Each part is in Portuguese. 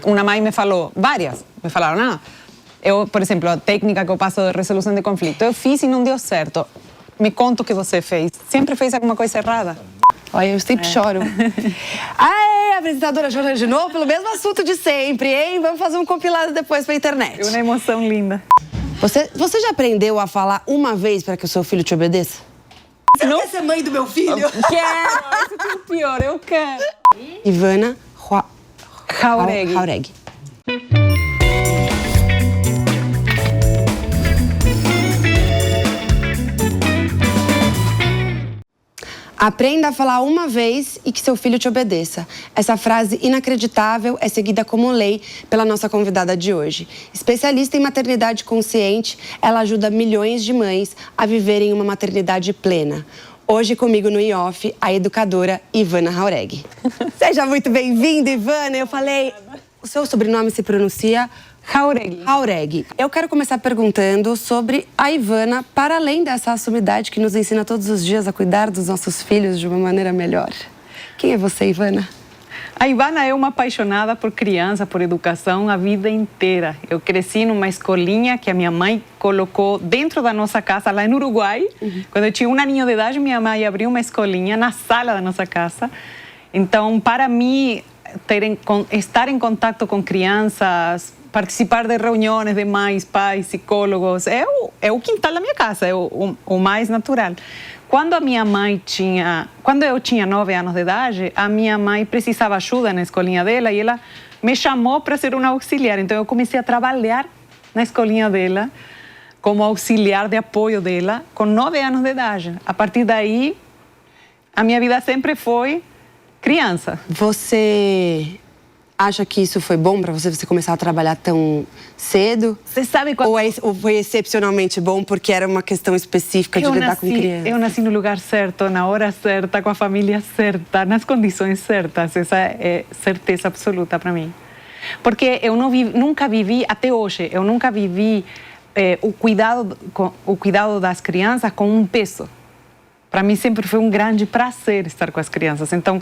uma mãe me falou, várias, me falaram, eu, por exemplo, a técnica que eu passo de resolução de conflito, eu fiz e não deu certo. Me conta o que você fez. Sempre fez alguma coisa errada? Olha, eu sempre choro. A apresentadora chora de novo pelo mesmo assunto de sempre, hein? Vamos fazer um compilado depois pra internet. É uma emoção linda. Você já aprendeu a falar uma vez para que o seu filho te obedeça? Você não quer ser mãe do meu filho? Quero! Isso é o pior, eu quero. Ivana Jauregui. Aprenda a falar uma vez e que seu filho te obedeça. Essa frase inacreditável é seguida como lei pela nossa convidada de hoje. Especialista em maternidade consciente, ela ajuda milhões de mães a viverem uma maternidade plena. Hoje comigo no IOF, a educadora Ivana Jauregui. Seja muito bem-vinda, Ivana. Eu falei, o seu sobrenome se pronuncia... Jauregui. Eu quero começar perguntando sobre a Ivana, para além dessa assumidade que nos ensina todos os dias a cuidar dos nossos filhos de uma maneira melhor. Quem é você, Ivana? A Ivana é uma apaixonada por criança, por educação a vida inteira. Eu cresci numa escolinha que a minha mãe colocou dentro da nossa casa, lá no Uruguai. Quando eu tinha um aninho de idade, minha mãe abriu uma escolinha na sala da nossa casa. Então, para mim, estar em contato com crianças, participar de reuniões de mães, pais, psicólogos, é o quintal da minha casa, é o mais natural. Quando eu tinha 9 anos de idade, a minha mãe precisava ajuda na escolinha dela e ela me chamou para ser uma auxiliar. Então eu comecei a trabalhar na escolinha dela como auxiliar de apoio dela com 9 anos de idade. A partir daí, a minha vida sempre foi criança. Você acha que isso foi bom para você começar a trabalhar tão cedo? Você sabe quando... Ou foi excepcionalmente bom porque era uma questão específica de lidar com crianças? Eu nasci no lugar certo, na hora certa, com a família certa, nas condições certas. Essa é certeza absoluta para mim. Porque eu nunca vivi, até hoje, eu nunca vivi o cuidado das crianças com um peso. Para mim sempre foi um grande prazer estar com as crianças. Então,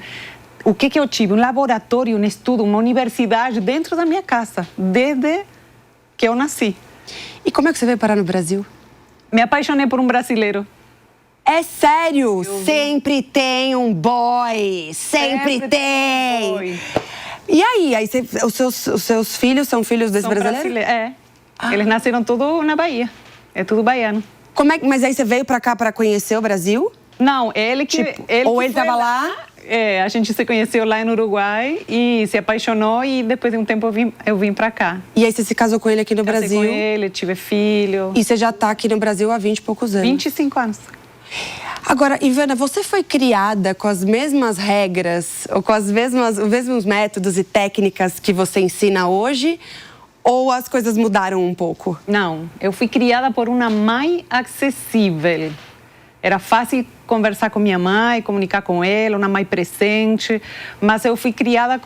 o que eu tive? Um laboratório, um estudo, uma universidade dentro da minha casa, desde que eu nasci. E como é que você veio parar no Brasil? Me apaixonei por um brasileiro. É sério? Sempre tem um boy! Sempre tem! Um boy. E aí os seus filhos são filhos desse brasileiro? Eles nasceram tudo na Bahia. É tudo baiano. Mas aí você veio pra cá pra conhecer o Brasil? Não, ele estava lá? A gente se conheceu lá no Uruguai e se apaixonou e depois de um tempo eu vim pra cá. E aí você se casou com ele aqui no Brasil? Casei com ele, tive filho. E você já tá aqui no Brasil há 20 e poucos anos? 25 anos. Agora, Ivana, você foi criada com as mesmas regras ou com os mesmos métodos e técnicas que você ensina hoje? Ou as coisas mudaram um pouco? Não, eu fui criada por uma mãe acessível. Era fácil conversar com minha mãe, comunicar com ela, uma mãe presente. Mas eu fui criada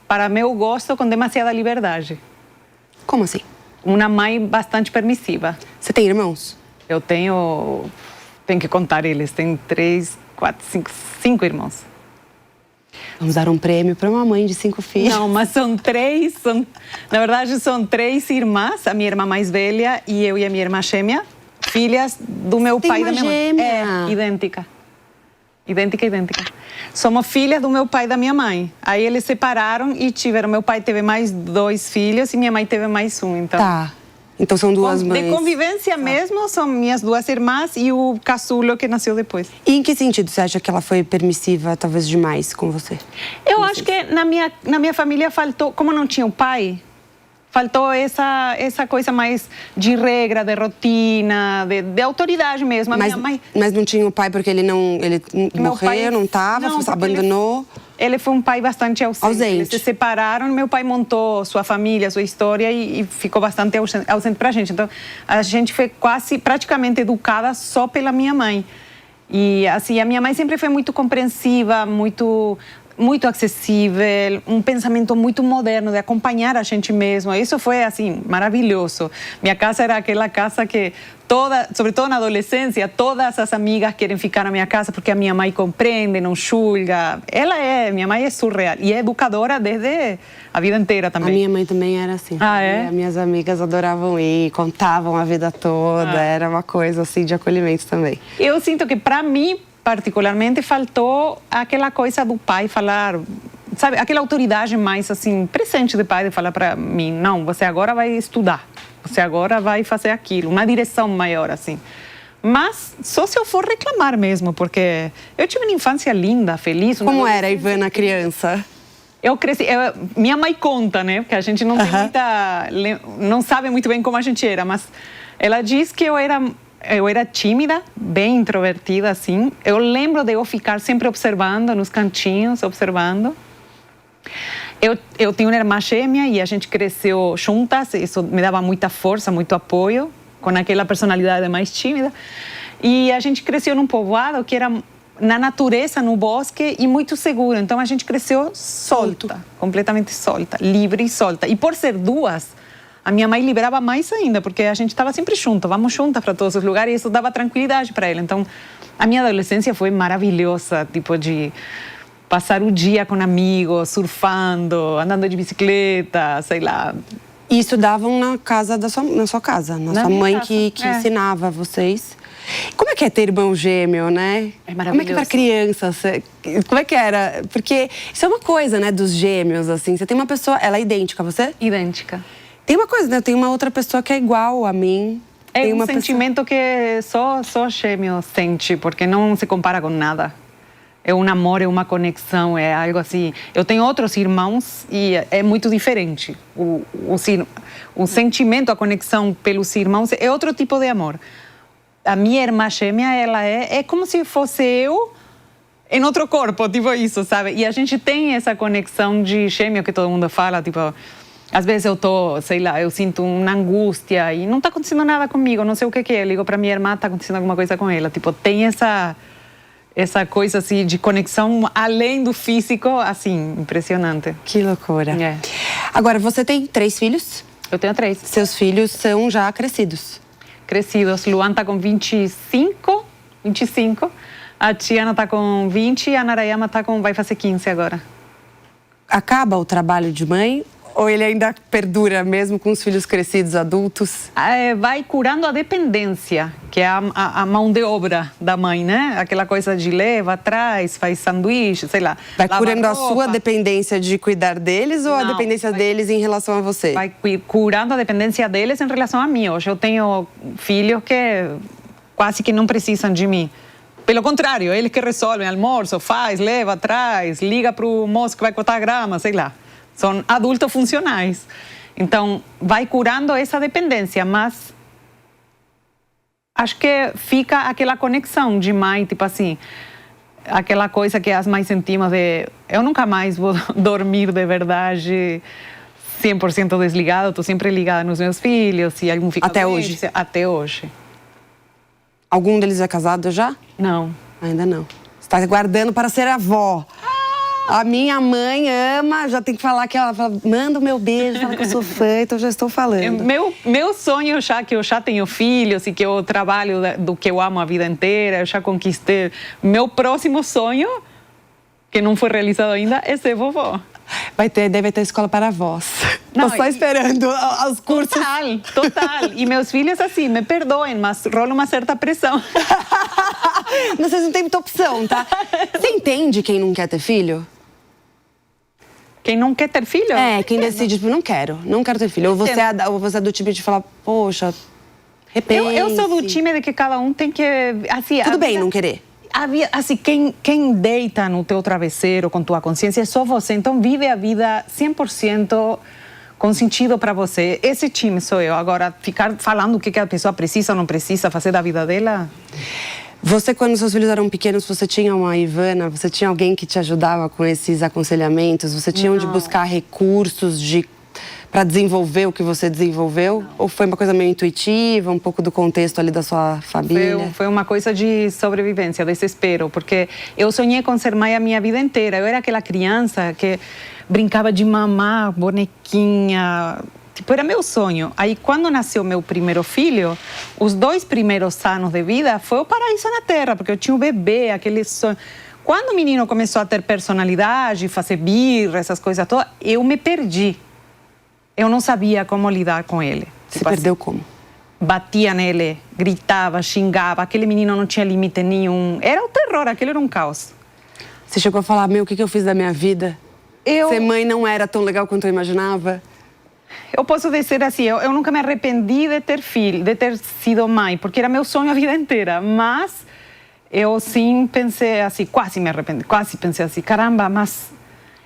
para meu gosto, com demasiada liberdade. Como assim? Uma mãe bastante permissiva. Você tem irmãos? Eu tenho que contar eles. Tenho 3, 4, 5 irmãos. Vamos dar um prêmio para uma mãe de 5 filhos. Não, mas na verdade, são 3 irmãs. A minha irmã mais velha e eu e a minha irmã gêmea. Filhas do meu pai e da minha mãe. Idêntica. Somos filhas do meu pai e da minha mãe. Aí eles separaram e tiveram... Meu pai teve mais 2 filhos e minha mãe teve mais um. Então, tá. Então são 2 mães. De convivência mesmo, são minhas 2 irmãs e o caçulo que nasceu depois. E em que sentido você acha que ela foi permissiva, talvez demais, com você? Eu acho que na minha família faltou... Como não tinha o pai... Faltou essa coisa mais de regra, de rotina, de autoridade mesmo. Mas não tinha o pai porque ele morreu, não estava, abandonou? Ele foi um pai bastante ausente. Eles se separaram, meu pai montou sua família, sua história e ficou bastante ausente pra gente. Então, a gente foi praticamente educada só pela minha mãe. E assim, a minha mãe sempre foi muito compreensiva, muito... muito acessível, um pensamento muito moderno de acompanhar a gente mesmo. Isso foi, assim, maravilhoso. Minha casa era aquela casa que sobretudo na adolescência, todas as amigas querem ficar na minha casa porque a minha mãe compreende, não julga. Minha mãe é surreal e é educadora desde a vida inteira também. A minha mãe também era assim. Ah, é? As minhas amigas adoravam ir, contavam a vida toda, era uma coisa assim de acolhimento também. Eu sinto que para mim, particularmente, faltou aquela coisa do pai falar, sabe, aquela autoridade mais assim, presente do pai de falar para mim, não, você agora vai estudar, você agora vai fazer aquilo, uma direção maior, assim. Mas só se eu for reclamar mesmo, porque eu tive uma infância linda, feliz. Como era a Ivana criança? Eu cresci, minha mãe conta, né, porque a gente não tem não sabe muito bem como a gente era, mas ela diz que eu era tímida, bem introvertida, assim. Eu lembro de eu ficar sempre observando, nos cantinhos, observando. Eu tinha uma irmã gêmea e a gente cresceu juntas. Isso me dava muita força, muito apoio, com aquela personalidade mais tímida. E a gente cresceu num povoado que era na natureza, no bosque e muito seguro. Então a gente cresceu solta, completamente solta, livre e solta. E por ser duas, a minha mãe liberava mais ainda, porque a gente estava sempre junto, vamos juntas para todos os lugares, e isso dava tranquilidade para ela. Então, a minha adolescência foi maravilhosa, tipo de passar o dia com amigos, surfando, andando de bicicleta, sei lá. E estudavam na sua casa, na sua mãe que ensinava vocês. Como é que é ter irmão gêmeo, né? É maravilhoso. Como é que para criança, como é que era? Porque isso é uma coisa, né, dos gêmeos, assim. Você tem uma pessoa, ela é idêntica a você? Idêntica. Tem uma coisa, né? Tem uma outra pessoa que é igual a mim. É tem um sentimento que só gêmeo sente, porque não se compara com nada. É um amor, é uma conexão, é algo assim. Eu tenho outros irmãos e é muito diferente. O sentimento, a conexão pelos irmãos é outro tipo de amor. A minha irmã gêmea, ela é como se fosse eu em outro corpo, tipo isso, sabe? E a gente tem essa conexão de gêmeo que todo mundo fala, tipo... Às vezes eu sei lá, eu sinto uma angústia e não está acontecendo nada comigo, não sei o que é. Eu ligo para minha irmã, está acontecendo alguma coisa com ela. Tipo, tem essa coisa assim de conexão além do físico, assim, impressionante. Que loucura. É. Agora, você tem 3 filhos? Eu tenho 3. Seus filhos são já crescidos? Crescidos. Luan está com 25. A Tiana está com 20 e a Narayama vai fazer 15 agora. Acaba o trabalho de mãe? Ou ele ainda perdura, mesmo com os filhos crescidos, adultos? Vai curando a dependência, que é a mão de obra da mãe, né? Aquela coisa de leva, traz, faz sanduíche, sei lá. Vai curando a sua dependência de cuidar deles ou a dependência deles em relação a você? Vai curando a dependência deles em relação a mim. Hoje eu tenho filhos que quase que não precisam de mim. Pelo contrário, eles que resolvem almoço, faz, leva, traz, liga para o moço que vai cortar a grama, sei lá. São adultos funcionais. Então, vai curando essa dependência, mas acho que fica aquela conexão de mãe, tipo assim, aquela coisa que as mães sentimos de eu nunca mais vou dormir de verdade 100% desligada, estou sempre ligada nos meus filhos, se algum fica Até doente, hoje? Até hoje. Algum deles é casado já? Não. Ainda não. Você está guardando para ser avó. A minha mãe ama, já tem que falar que ela fala, manda o meu beijo, fala que eu sou fã, então já estou falando. Meu sonho, já que eu já tenho filhos e que eu trabalho do que eu amo a vida inteira, eu já conquistei. Meu próximo sonho, que não foi realizado ainda, é ser vovó. Deve ter escola para avós. Estou só esperando os cursos. Total. E meus filhos, assim, me perdoem, mas rola uma certa pressão. Vocês não têm muita opção, tá? Você entende quem não quer ter filho? Quem não quer ter filho? Quem decide, tipo, não quero ter filho. Ou você é do time de falar, poxa, repense. Eu sou do time de que cada um tem que... Assim, tudo bem não querer. Assim, quem deita no teu travesseiro com tua consciência é só você. Então, vive a vida 100% com sentido para você. Esse time sou eu. Agora, ficar falando o que a pessoa precisa ou não precisa fazer da vida dela... Você, quando seus filhos eram pequenos, você tinha uma Ivana? Você tinha alguém que te ajudava com esses aconselhamentos? Você tinha onde buscar recursos de desenvolver o que você desenvolveu? Ou foi uma coisa meio intuitiva, um pouco do contexto ali da sua família? Foi uma coisa de sobrevivência, desespero, porque eu sonhei com ser mãe a minha vida inteira. Eu era aquela criança que brincava de mamar, bonequinha. Tipo, era meu sonho. Aí, quando nasceu meu primeiro filho, os 2 primeiros anos de vida foi o paraíso na Terra, porque eu tinha um bebê, aquele sonho. Quando o menino começou a ter personalidade, fazer birra, essas coisas todas, eu me perdi. Eu não sabia como lidar com ele. Você perdeu como? Batia nele, gritava, xingava. Aquele menino não tinha limite nenhum. Era o terror, aquele era um caos. Você chegou a falar, o que eu fiz da minha vida? Ser mãe não era tão legal quanto eu imaginava? Eu posso dizer assim, eu nunca me arrependi de ter filho, de ter sido mãe, porque era meu sonho a vida inteira. Mas eu sim pensei assim, quase me arrependi, quase pensei assim, caramba, mas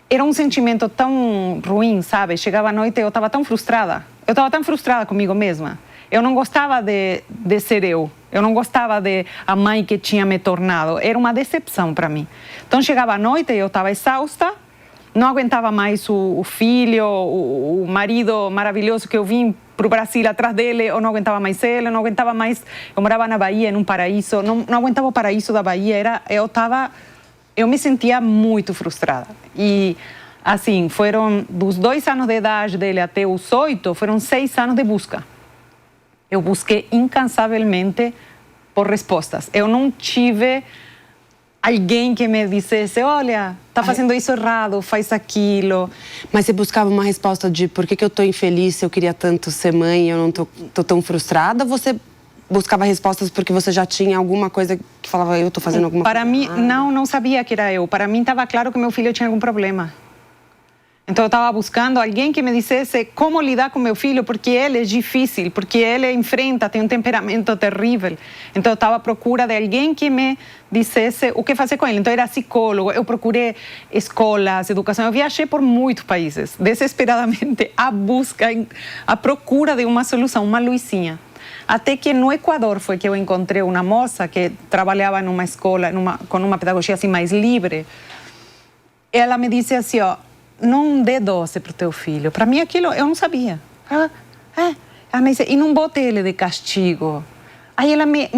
era um sentimento tão ruim, sabe? Chegava à noite e eu estava tão frustrada. Eu estava tão frustrada comigo mesma. Eu não gostava de ser eu. Eu não gostava de a mãe que tinha me tornado. Era uma decepção para mim. Então chegava à noite e eu estava exausta. Não aguentava mais o filho, o marido maravilhoso que eu vim para o Brasil atrás dele, eu não aguentava mais ele, eu não aguentava mais... Eu morava na Bahia, em um paraíso, não aguentava o paraíso da Bahia, eu me sentia muito frustrada. E, assim, foram dos 2 anos de idade dele até os 8, foram 6 anos de busca. Eu busquei incansavelmente por respostas. Eu não tive... alguém que me dissesse, olha, tá fazendo isso errado, faz aquilo. Mas você buscava uma resposta de por que eu tô infeliz, se eu queria tanto ser mãe e eu não tô tão frustrada? Ou você buscava respostas porque você já tinha alguma coisa que falava, eu tô fazendo alguma coisa? Para mim, não sabia que era eu. Para mim, estava claro que meu filho tinha algum problema. Então, eu estava buscando alguém que me dissesse como lidar com meu filho, porque ele é difícil, porque ele enfrenta, tem um temperamento terrível. Então, eu estava à procura de alguém que me dissesse o que fazer com ele. Então, era psicólogo, eu procurei escolas, educação. Eu viajei por muitos países, desesperadamente, à procura de uma solução, uma luzinha. Até que no Equador foi que eu encontrei uma moça que trabalhava numa escola, com uma pedagogia assim mais livre. Ela me disse assim, ó, não dê doce para o teu filho. Para mim, aquilo eu não sabia. Ela me disse, e não bote ele de castigo. Aí ela me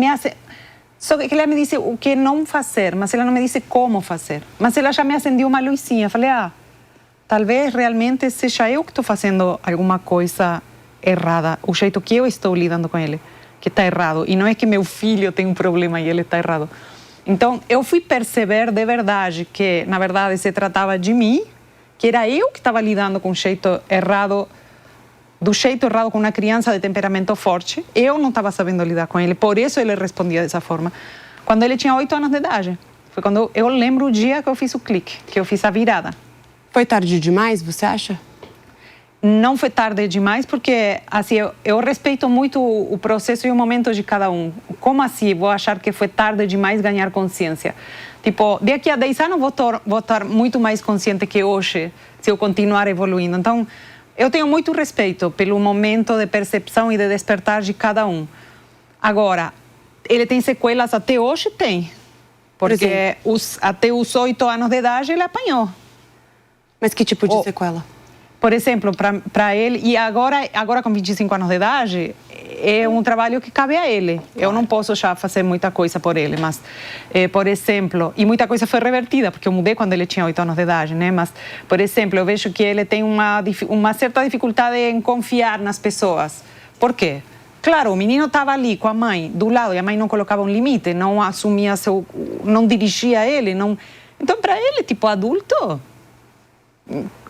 só que ela me disse o que não fazer, mas ela não me disse como fazer. Mas ela já me acendeu uma luzinha. Falei, talvez realmente seja eu que estou fazendo alguma coisa errada. O jeito que eu estou lidando com ele, que está errado. E não é que meu filho tem um problema e ele está errado. Então, eu fui perceber de verdade que, na verdade, se tratava de mim, que era eu que estava lidando com o jeito errado, do jeito errado com uma criança de temperamento forte. Eu não estava sabendo lidar com ele, por isso ele respondia dessa forma. Quando ele tinha 8 anos de idade, foi quando eu lembro o dia que eu fiz o clique, que eu fiz a virada. Foi tarde demais, você acha? Não foi tarde demais, porque assim, eu respeito muito o processo e o momento de cada um. Como assim vou achar que foi tarde demais ganhar consciência? Tipo, daqui a 10 anos vou estar muito mais consciente que hoje, se eu continuar evoluindo. Então, eu tenho muito respeito pelo momento de percepção e de despertar de cada um. Agora, ele tem sequelas até hoje? Tem. Porque até os 8 anos de idade ele apanhou. Mas que tipo de sequela? Por exemplo, para ele, e agora com 25 anos de idade, é um trabalho que cabe a ele. Eu não posso já fazer muita coisa por ele, mas, por exemplo, e muita coisa foi revertida, porque eu mudei quando ele tinha 8 anos de idade, né? Mas, por exemplo, eu vejo que ele tem uma certa dificuldade em confiar nas pessoas. Por quê? Claro, o menino estava ali com a mãe do lado e a mãe não colocava um limite, não assumia não dirigia ele, não. Então, para ele, tipo adulto,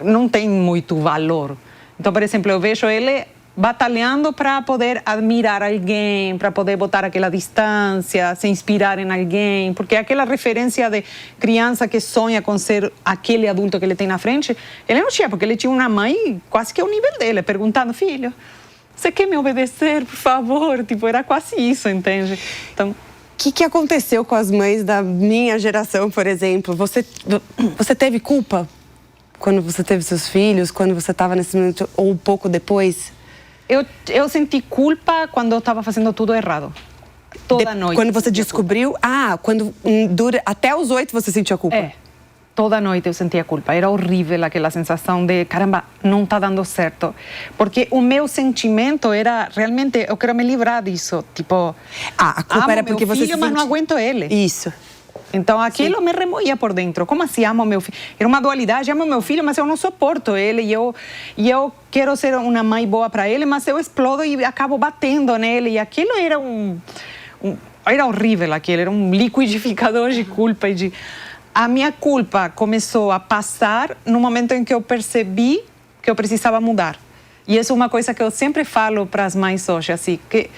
não tem muito valor. Então, por exemplo, eu vejo ele batalhando para poder admirar alguém, para poder botar aquela distância, se inspirar em alguém, porque aquela referência de criança que sonha com ser aquele adulto que ele tem na frente, ele não tinha, porque ele tinha uma mãe quase que ao nível dele, perguntando, filho, você quer me obedecer, por favor? Tipo, era quase isso, entende? Então, o que aconteceu com as mães da minha geração, por exemplo? Você teve culpa quando você teve seus filhos, quando você estava nesse momento, ou um pouco depois? Eu senti culpa quando eu estava fazendo tudo errado. Toda noite. Quando você descobriu... quando até os 8 você sentiu a culpa? toda noite eu sentia culpa. Era horrível aquela sensação de, caramba, não está dando certo. Porque o meu sentimento era, realmente, eu quero me livrar disso. Tipo, a culpa era porque você filho, mas não aguento ele. Isso. Então, aquilo me remoía por dentro. Como assim amo meu filho? Era uma dualidade, amo meu filho, mas eu não suporto ele. E eu quero ser uma mãe boa para ele, mas eu explodo e acabo batendo nele. E aquilo era era horrível aquilo, era um liquidificador de culpa e de... A minha culpa começou a passar no momento em que eu percebi que eu precisava mudar. E isso é uma coisa que eu sempre falo para as mães hoje, assim, que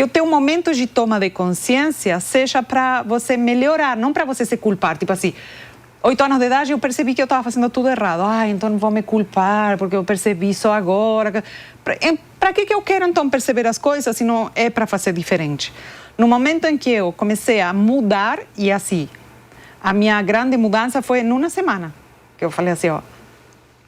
o teu momento de toma de consciência seja para você melhorar, não para você se culpar. Tipo assim, 8 anos de idade eu percebi que eu estava fazendo tudo errado. Então não vou me culpar porque eu percebi só agora. Para que eu quero então perceber as coisas se não é para fazer diferente? No momento em que eu comecei a mudar, e assim, a minha grande mudança foi em uma semana. Que eu falei assim,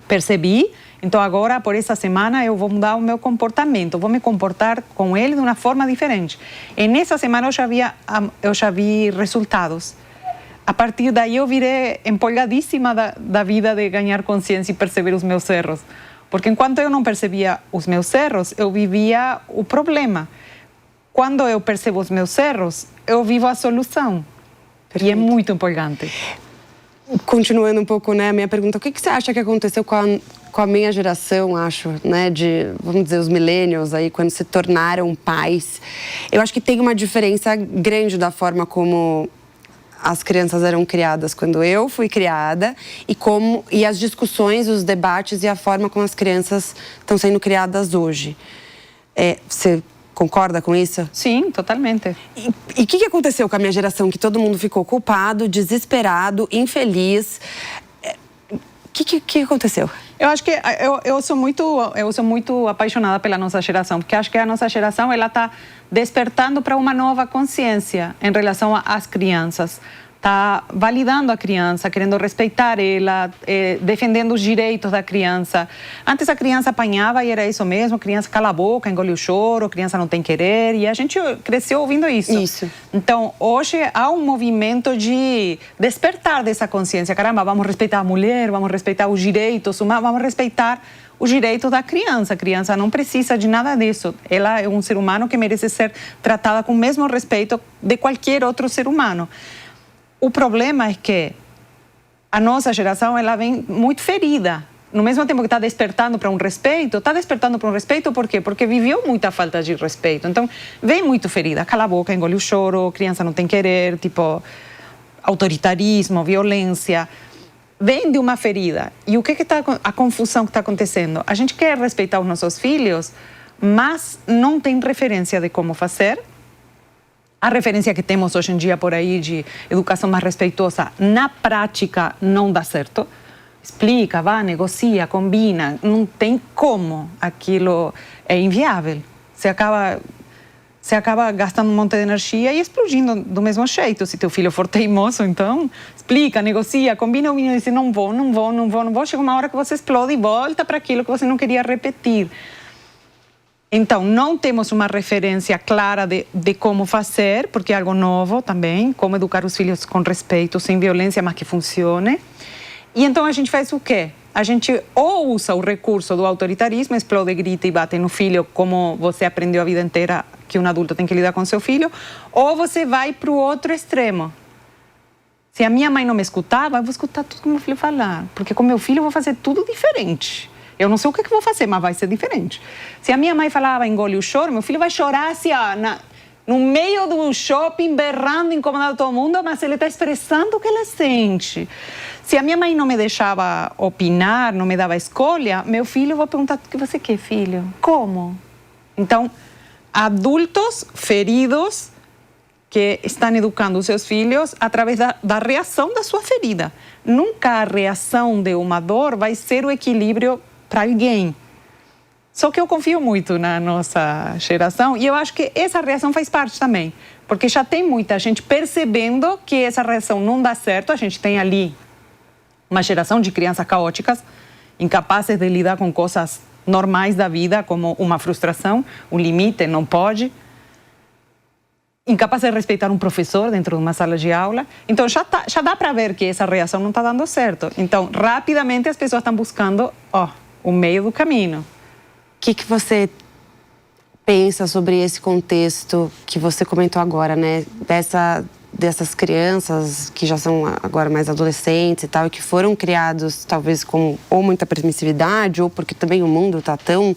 percebi, então agora, por essa semana, eu vou mudar o meu comportamento, vou me comportar com ele de uma forma diferente. E nessa semana eu já vi resultados. A partir daí eu virei empolgadíssima da vida de ganhar consciência e perceber os meus erros. Porque enquanto eu não percebia os meus erros, eu vivia o problema. Quando eu percebo os meus erros, eu vivo a solução. Perfeito. E é muito empolgante. Continuando um pouco, né, a minha pergunta, o que você acha que aconteceu com a minha geração, acho, né, vamos dizer, os millennials aí, quando se tornaram pais? Eu acho que tem uma diferença grande da forma como as crianças eram criadas quando eu fui criada e as discussões, os debates e a forma como as crianças estão sendo criadas hoje. Você concorda com isso? Sim, totalmente. E o que aconteceu com a minha geração? Que todo mundo ficou culpado, desesperado, infeliz. O que aconteceu? Eu acho que eu sou muito apaixonada pela nossa geração, porque acho que a nossa geração ela está despertando para uma nova consciência em relação às crianças. Está validando a criança, querendo respeitar ela, defendendo os direitos da criança. Antes a criança apanhava e era isso mesmo, criança cala a boca, engole o choro, criança não tem querer, e a gente cresceu ouvindo isso. Isso. Então, hoje há um movimento de despertar dessa consciência. Caramba, vamos respeitar a mulher, vamos respeitar os direitos humanos, vamos respeitar os direitos da criança. A criança não precisa de nada disso. Ela é um ser humano que merece ser tratada com o mesmo respeito de qualquer outro ser humano. O problema é que a nossa geração ela vem muito ferida. No mesmo tempo que está despertando para um respeito, por quê? Porque viveu muita falta de respeito. Então, vem muito ferida. Cala a boca, engole o choro, criança não tem querer, tipo, autoritarismo, violência. Vem de uma ferida. E o que está a confusão que está acontecendo? A gente quer respeitar os nossos filhos, mas não tem referência de como fazer. A referência que temos hoje em dia por aí de educação mais respeitosa, na prática não dá certo. Explica, vai, negocia, combina. Não tem como. Aquilo é inviável. Você acaba gastando um monte de energia e explodindo do mesmo jeito. Se teu filho for teimoso, então explica, negocia, combina. O menino diz, não vou. Chega uma hora que você explode e volta para aquilo que você não queria repetir. Então, não temos uma referência clara de como fazer, porque é algo novo também, como educar os filhos com respeito, sem violência, mas que funcione. E então a gente faz o quê? A gente ou usa o recurso do autoritarismo, explode, grita e bate no filho, como você aprendeu a vida inteira que um adulto tem que lidar com seu filho, ou você vai para o outro extremo. Se a minha mãe não me escutava, eu vou escutar tudo que meu filho falar, porque com meu filho eu vou fazer tudo diferente. Eu não sei o que vou fazer, mas vai ser diferente. Se a minha mãe falava engole o choro, meu filho vai chorar assim, no meio do shopping, berrando, incomodando todo mundo, mas ele está expressando o que ele sente. Se a minha mãe não me deixava opinar, não me dava escolha, meu filho, eu vou perguntar, o que você quer, filho? Como? Então, adultos feridos que estão educando os seus filhos através da reação da sua ferida. Nunca a reação de uma dor vai ser o equilíbrio para alguém. Só que eu confio muito na nossa geração e eu acho que essa reação faz parte também, porque já tem muita gente percebendo que essa reação não dá certo. A gente tem ali uma geração de crianças caóticas, incapazes de lidar com coisas normais da vida, como uma frustração, um limite, não pode. incapaz de respeitar um professor dentro de uma sala de aula. Então, já dá para ver que essa reação não está dando certo. Então, rapidamente as pessoas estão buscando o meio do caminho. O que você pensa sobre esse contexto que você comentou agora, né? Dessas crianças que já são agora mais adolescentes e tal, e que foram criados talvez com ou muita permissividade, ou porque também o mundo está tão...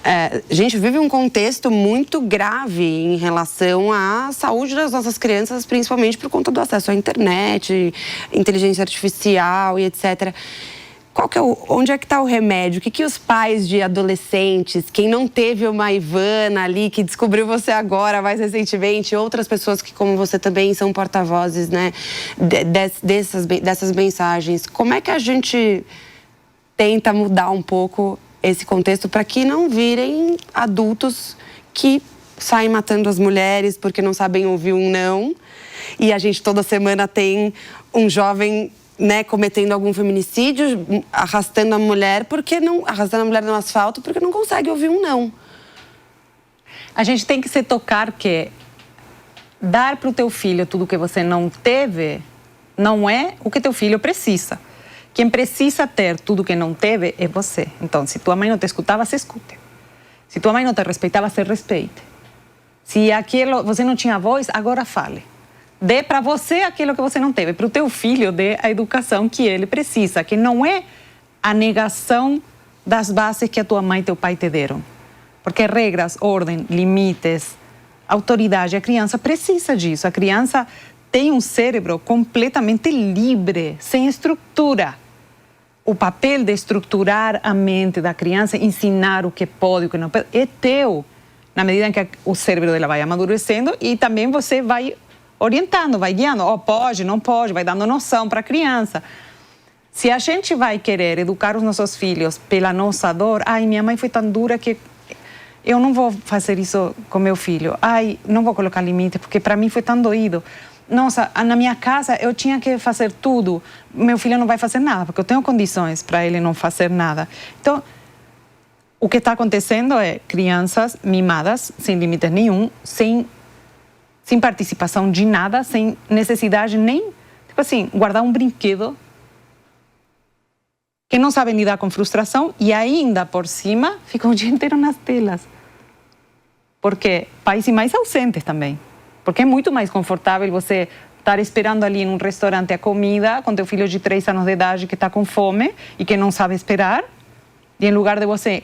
a gente vive um contexto muito grave em relação à saúde das nossas crianças, principalmente por conta do acesso à internet, inteligência artificial e etc. Onde é que está o remédio? O que os pais de adolescentes, quem não teve uma Ivana ali, que descobriu você agora, mais recentemente, outras pessoas que, como você também, são porta-vozes, né, dessas mensagens, como é que a gente tenta mudar um pouco esse contexto para que não virem adultos que saem matando as mulheres porque não sabem ouvir um não, e a gente toda semana tem um jovem, né, cometendo algum feminicídio, arrastando a mulher no asfalto porque não consegue ouvir um não. A gente tem que se tocar que dar para o teu filho tudo que você não teve não é o que teu filho precisa. Quem precisa ter tudo que não teve é você. Então, se tua mãe não te escutava, se escute. Se tua mãe não te respeitava, se respeite. Se você não tinha voz, agora fale. Dê para você aquilo que você não teve. Para o teu filho, dê a educação que ele precisa, que não é a negação das bases que a tua mãe e teu pai te deram. Porque regras, ordem, limites, autoridade, a criança precisa disso. A criança tem um cérebro completamente livre, sem estrutura. O papel de estruturar a mente da criança, ensinar o que pode e o que não pode, é teu. Na medida em que o cérebro dela vai amadurecendo e também você vai orientando, vai guiando, pode, não pode, vai dando noção para a criança. Se a gente vai querer educar os nossos filhos pela nossa dor, minha mãe foi tão dura que eu não vou fazer isso com meu filho, não vou colocar limite porque para mim foi tão doído. Nossa, na minha casa eu tinha que fazer tudo, meu filho não vai fazer nada, porque eu tenho condições para ele não fazer nada. Então, o que está acontecendo é crianças mimadas, sem limite nenhum, sem participação de nada, sem necessidade nem, tipo assim, guardar um brinquedo, que não sabem lidar com frustração e ainda por cima ficam o dia inteiro nas telas. Porque pais e mães ausentes também. Porque é muito mais confortável você estar esperando ali num restaurante a comida com teu filho de 3 anos de idade que está com fome e que não sabe esperar, e em lugar de você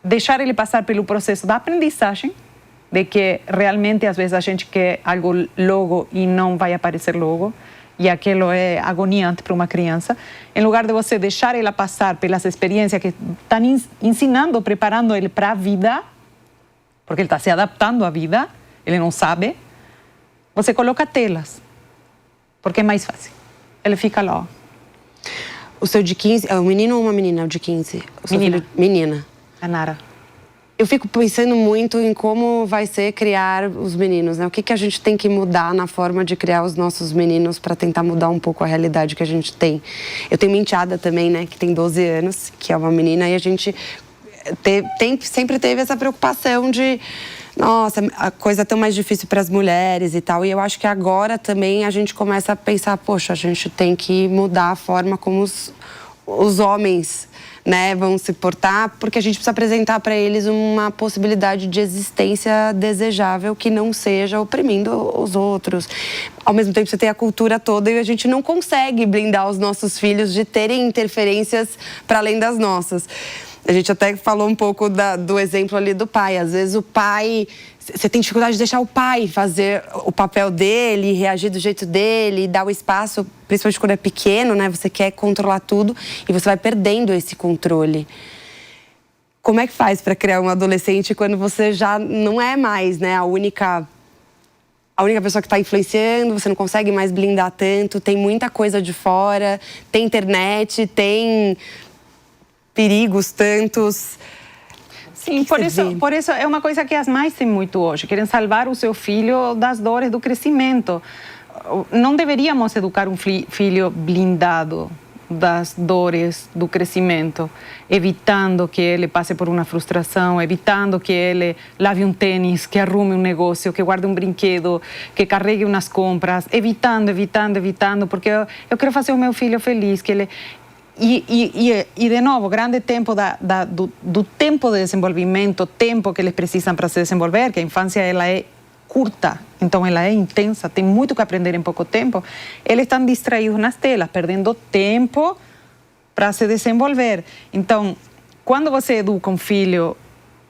deixar ele passar pelo processo da aprendizagem, de que realmente às vezes a gente quer algo logo e não vai aparecer logo, e aquilo é agoniante para uma criança, em lugar de você deixar ela passar pelas experiências que estão ensinando, preparando ele para a vida, porque ele está se adaptando à vida, ele não sabe, você coloca telas, porque é mais fácil. Ele fica lá. O seu de 15, é um menino ou uma menina, o de 15? Menina. Menina. A Nara. Eu fico pensando muito em como vai ser criar os meninos, né? O que a gente tem que mudar na forma de criar os nossos meninos para tentar mudar um pouco a realidade que a gente tem. Eu tenho uma enteada também, né? Que tem 12 anos, que é uma menina, e a gente sempre teve essa preocupação de... Nossa, a coisa é tão mais difícil para as mulheres e tal. E eu acho que agora também a gente começa a pensar, poxa, a gente tem que mudar a forma como os homens, né, vão se portar, porque a gente precisa apresentar para eles uma possibilidade de existência desejável que não seja oprimindo os outros. Ao mesmo tempo, você tem a cultura toda e a gente não consegue blindar os nossos filhos de terem interferências para além das nossas. A gente até falou um pouco do exemplo ali do pai. Às vezes o pai... Você tem dificuldade de deixar o pai fazer o papel dele, reagir do jeito dele, dar o espaço, principalmente quando é pequeno, né? Você quer controlar tudo e você vai perdendo esse controle. Como é que faz para criar um adolescente quando você já não é mais, né, a única pessoa que está influenciando, você não consegue mais blindar tanto, tem muita coisa de fora, tem internet, tem... perigos tantos. Sim, por isso é uma coisa que as mães têm muito hoje. Querem salvar o seu filho das dores do crescimento. Não deveríamos educar um filho blindado. das dores do crescimento, evitando que ele passe por uma frustração, evitando que ele lave um tênis, que arrume um negócio, que guarde um brinquedo, que carregue umas compras, evitando, porque eu quero fazer o meu filho feliz, que ele... E de novo, grande tempo do tempo de desenvolvimento, tempo que eles precisam para se desenvolver, que a infância ela é curta, então ela é intensa, tem muito que aprender em pouco tempo, eles estão distraídos nas telas, perdendo tempo para se desenvolver. Então, quando você educa um filho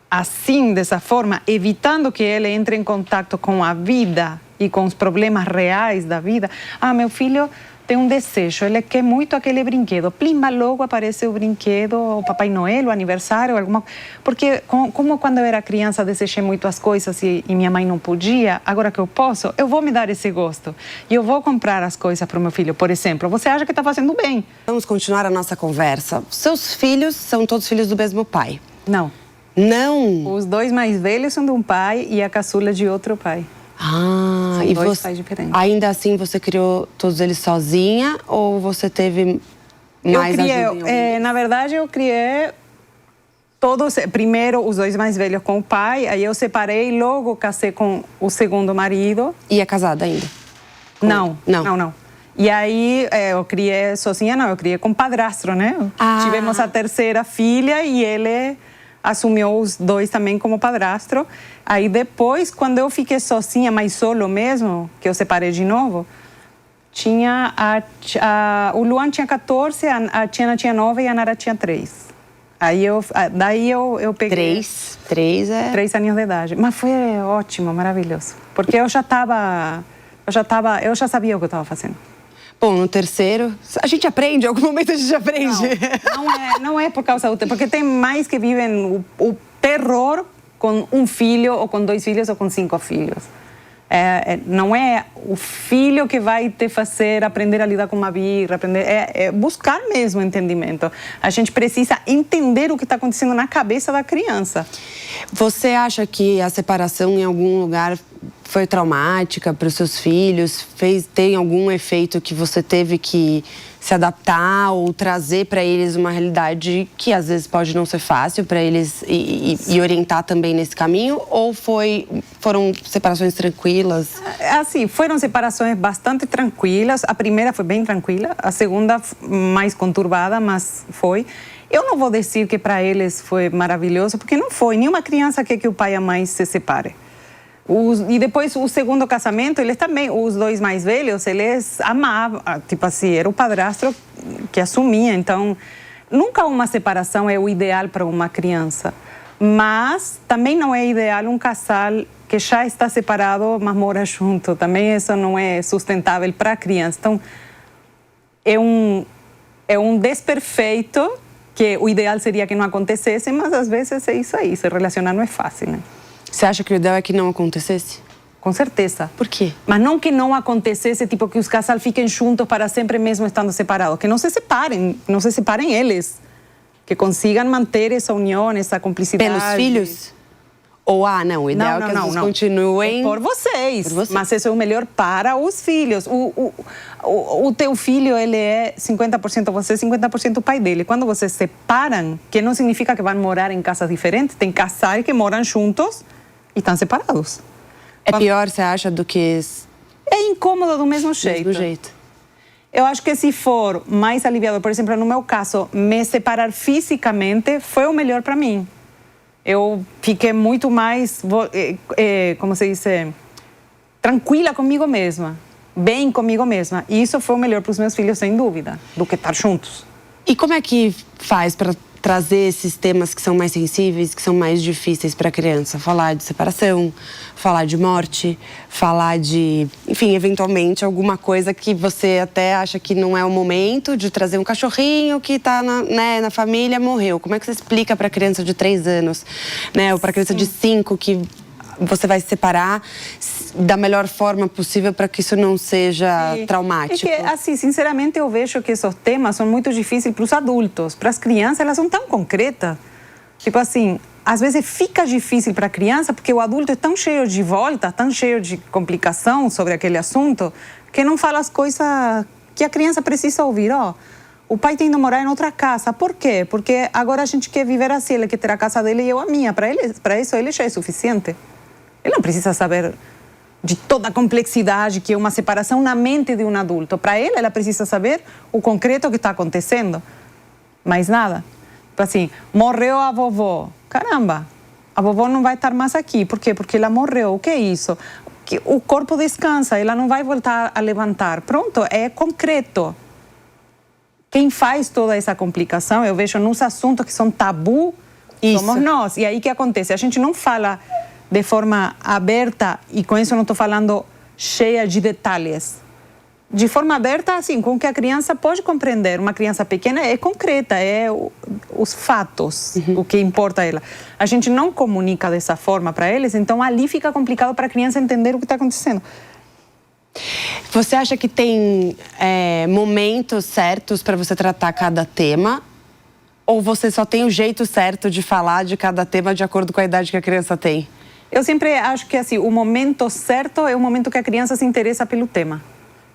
assim, dessa forma, evitando que ele entre em contato com a vida e com os problemas reais da vida, meu filho tem um desejo, ele quer muito aquele brinquedo. Plimba, logo aparece o brinquedo, o Papai Noel, o aniversário, alguma... Porque como quando eu era criança desejei muito as coisas e minha mãe não podia, agora que eu posso, eu vou me dar esse gosto. E eu vou comprar as coisas para o meu filho. Por exemplo, você acha que está fazendo bem. Vamos continuar a nossa conversa. Seus filhos são todos filhos do mesmo pai? Não. Não? Os dois mais velhos são de um pai e a caçula de outro pai. São e dois pais diferentes. Ainda assim, você criou todos eles sozinha ou você teve mais ajuda? Na verdade, eu criei todos, primeiro os dois mais velhos com o pai, aí eu separei e logo casei com o segundo marido. E é casada ainda? Não. E aí eu criei sozinha, eu criei com padrasto, né? Tivemos a terceira filha e ele assumiu os dois também como padrasto. Aí depois, quando eu fiquei sozinha, mas solo mesmo, que eu separei de novo, tinha o Luan tinha 14, a Tiana tinha 9 e a Nara tinha 3. Daí eu peguei... 3 aninhos de idade. Mas foi ótimo, maravilhoso. Porque eu já sabia o que eu estava fazendo. Bom, no terceiro, a gente aprende, em algum momento a gente aprende. Não é por causa do tempo, porque tem mais que vivem o terror com um filho, ou com 2 filhos, ou com 5 filhos. Não é o filho que vai te fazer aprender a lidar com uma birra, é buscar mesmo entendimento. A gente precisa entender o que está acontecendo na cabeça da criança. Você acha que a separação em algum lugar foi traumática para os seus filhos? Tem algum efeito que você teve que se adaptar ou trazer para eles uma realidade que às vezes pode não ser fácil para eles e orientar também nesse caminho? Ou foram separações tranquilas? Assim, foram separações bastante tranquilas. A primeira foi bem tranquila, a segunda mais conturbada, mas foi. Eu não vou dizer que para eles foi maravilhoso, porque não foi. Nenhuma criança quer que o pai e a mãe se separem. E depois, o segundo casamento, eles também, os dois mais velhos, eles amavam, tipo assim, era o padrasto que assumia. Então, nunca uma separação é o ideal para uma criança. Mas também não é ideal um casal que já está separado, mas mora junto. Também isso não é sustentável para a criança. Então, é um desperfeito que o ideal seria que não acontecesse, mas às vezes é isso aí, se relacionar não é fácil, né? Você acha que o ideal é que não acontecesse? Com certeza. Por quê? Mas não que não acontecesse, tipo, que os casais fiquem juntos para sempre mesmo estando separados. Que não se separem eles. Que consigam manter essa união, essa cumplicidade. Pelos filhos? Ou, não, o ideal é que eles continuem... Por vocês. Mas isso é o melhor para os filhos. O teu filho, ele é 50% você, 50% o pai dele. Quando vocês separam, que não significa que vão morar em casas diferentes, tem casais que moram juntos e estão separados. É pior, você acha, do que... É incômodo do mesmo jeito. Eu acho que se for mais aliviador, por exemplo, no meu caso, me separar fisicamente foi o melhor para mim. Eu fiquei muito mais, como se diz, tranquila comigo mesma, bem comigo mesma. E isso foi o melhor para os meus filhos, sem dúvida, do que estar juntos. E como é que faz para trazer esses temas que são mais sensíveis, que são mais difíceis para a criança? Falar de separação, falar de morte, falar de, enfim, eventualmente alguma coisa que você até acha que não é o momento de trazer um cachorrinho que está na família, morreu. Como é que você explica para a criança de 3 anos, né, ou para a criança de 5 que você vai se separar da melhor forma possível para que isso não seja traumático? É que, assim, sinceramente, eu vejo que esses temas são muito difíceis para os adultos. Para as crianças, elas são tão concretas. Tipo assim, às vezes fica difícil para a criança porque o adulto é tão cheio de volta, tão cheio de complicação sobre aquele assunto, que não fala as coisas que a criança precisa ouvir. o pai tem que morar em outra casa. Por quê? Porque agora a gente quer viver assim, ele quer ter a casa dele e eu a minha. Para isso ele já é suficiente. Ele não precisa saber de toda a complexidade que é uma separação na mente de um adulto. Para ele, ela precisa saber o concreto que está acontecendo. Mais nada. Tipo assim, morreu a vovó. Caramba, a vovó não vai estar mais aqui. Por quê? Porque ela morreu. O que é isso? Que o corpo descansa, ela não vai voltar a levantar. Pronto, é concreto. Quem faz toda essa complicação, eu vejo nos assuntos que são tabu, somos nós. E aí o que acontece? A gente não fala de forma aberta, e com isso eu não estou falando cheia de detalhes. De forma aberta, assim, com que a criança pode compreender. Uma criança pequena é concreta, é os fatos, o que importa a ela. A gente não comunica dessa forma para eles, então ali fica complicado para a criança entender o que está acontecendo. Você acha que tem momentos certos para você tratar cada tema? Ou você só tem o jeito certo de falar de cada tema de acordo com a idade que a criança tem? Eu sempre acho que assim, o momento certo é o momento que a criança se interessa pelo tema.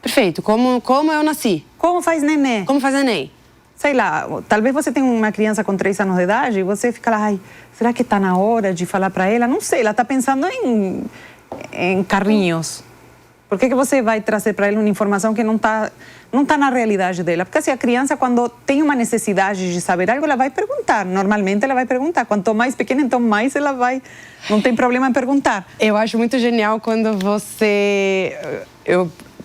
Perfeito. Como eu nasci? Como faz neném? Como faz neném? Sei lá, talvez você tenha uma criança com 3 anos de idade e você fica lá, ai, será que está na hora de falar para ela? Não sei, ela está pensando em carrinhos. Por que você vai trazer para ela uma informação que não tá na realidade dela? Porque assim, a criança, quando tem uma necessidade de saber algo, ela vai perguntar. Normalmente, ela vai perguntar. Quanto mais pequena, então mais ela vai... Não tem problema em perguntar. Eu acho muito genial quando você...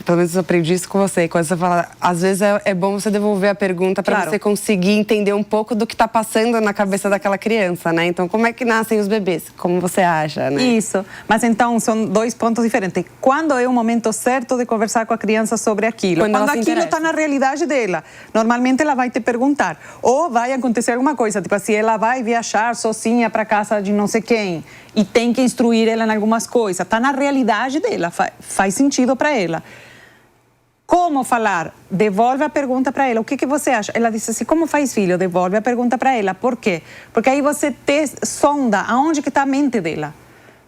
Pelo menos eu aprendi isso com você. Quando você fala, às vezes é bom você devolver a pergunta para você conseguir entender um pouco do que está passando na cabeça daquela criança, né? Então, como é que nascem os bebês? Como você acha, né? Isso. Mas então, são 2 pontos diferentes. Quando é o momento certo de conversar com a criança sobre aquilo? Quando aquilo está na realidade dela. Normalmente, ela vai te perguntar. Ou vai acontecer alguma coisa, tipo assim, ela vai viajar sozinha para casa de não sei quem e tem que instruir ela em algumas coisas. Está na realidade dela, faz sentido para ela. Como falar? Devolve a pergunta para ela. O que você acha? Ela disse assim, como faz, filho? Devolve a pergunta para ela. Por quê? Porque aí você sonda aonde que está a mente dela.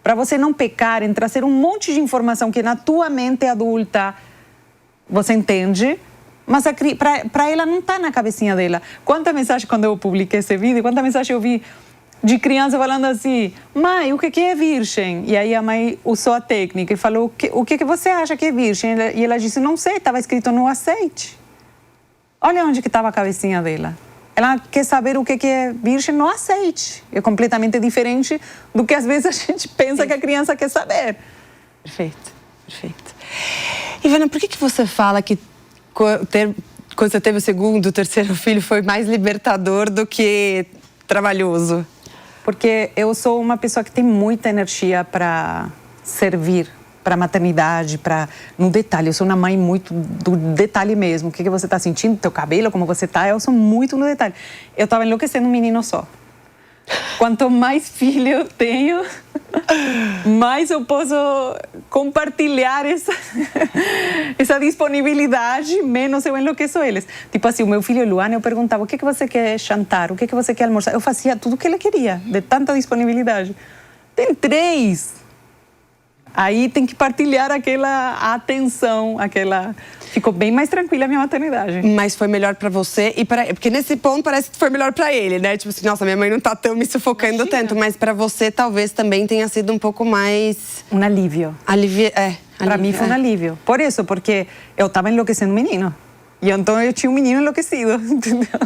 Para você não pecar em trazer um monte de informação que na tua mente adulta você entende, mas para ela não está na cabecinha dela. Quanta mensagem, quando eu publiquei esse vídeo, quanta mensagem eu vi de criança falando assim, mãe, o que é virgem? E aí a mãe usou a técnica e falou, o que você acha que é virgem? E ela disse, não sei, estava escrito no azeite. Olha onde que estava a cabecinha dela. Ela quer saber o que é virgem no azeite. É completamente diferente do que às vezes a gente pensa que a criança quer saber. Perfeito, perfeito. Ivana, por que você fala que quando você teve o segundo, o terceiro filho foi mais libertador do que trabalhoso? Porque eu sou uma pessoa que tem muita energia para servir, para maternidade, no detalhe. Eu sou uma mãe muito do detalhe mesmo. O que você está sentindo, teu cabelo, como você está. Eu sou muito no detalhe. Eu estava enlouquecendo um menino só. Quanto mais filho eu tenho, mais eu posso compartilhar essa disponibilidade, menos eu enlouqueço eles. Tipo assim, o meu filho Luana, eu perguntava, o que você quer jantar? O que você quer almoçar? Eu fazia tudo o que ele queria, de tanta disponibilidade. Tem 3. Aí tem que partilhar aquela atenção, Ficou bem mais tranquila a minha maternidade. Mas foi melhor pra você e para... Porque nesse ponto parece que foi melhor pra ele, né? Tipo assim, nossa, minha mãe não tá tão me sufocando tanto. Mas pra você talvez também tenha sido um pouco mais... Um alívio. Pra mim foi um alívio. Por isso, porque eu tava enlouquecendo o menino. E então eu tinha um menino enlouquecido, entendeu?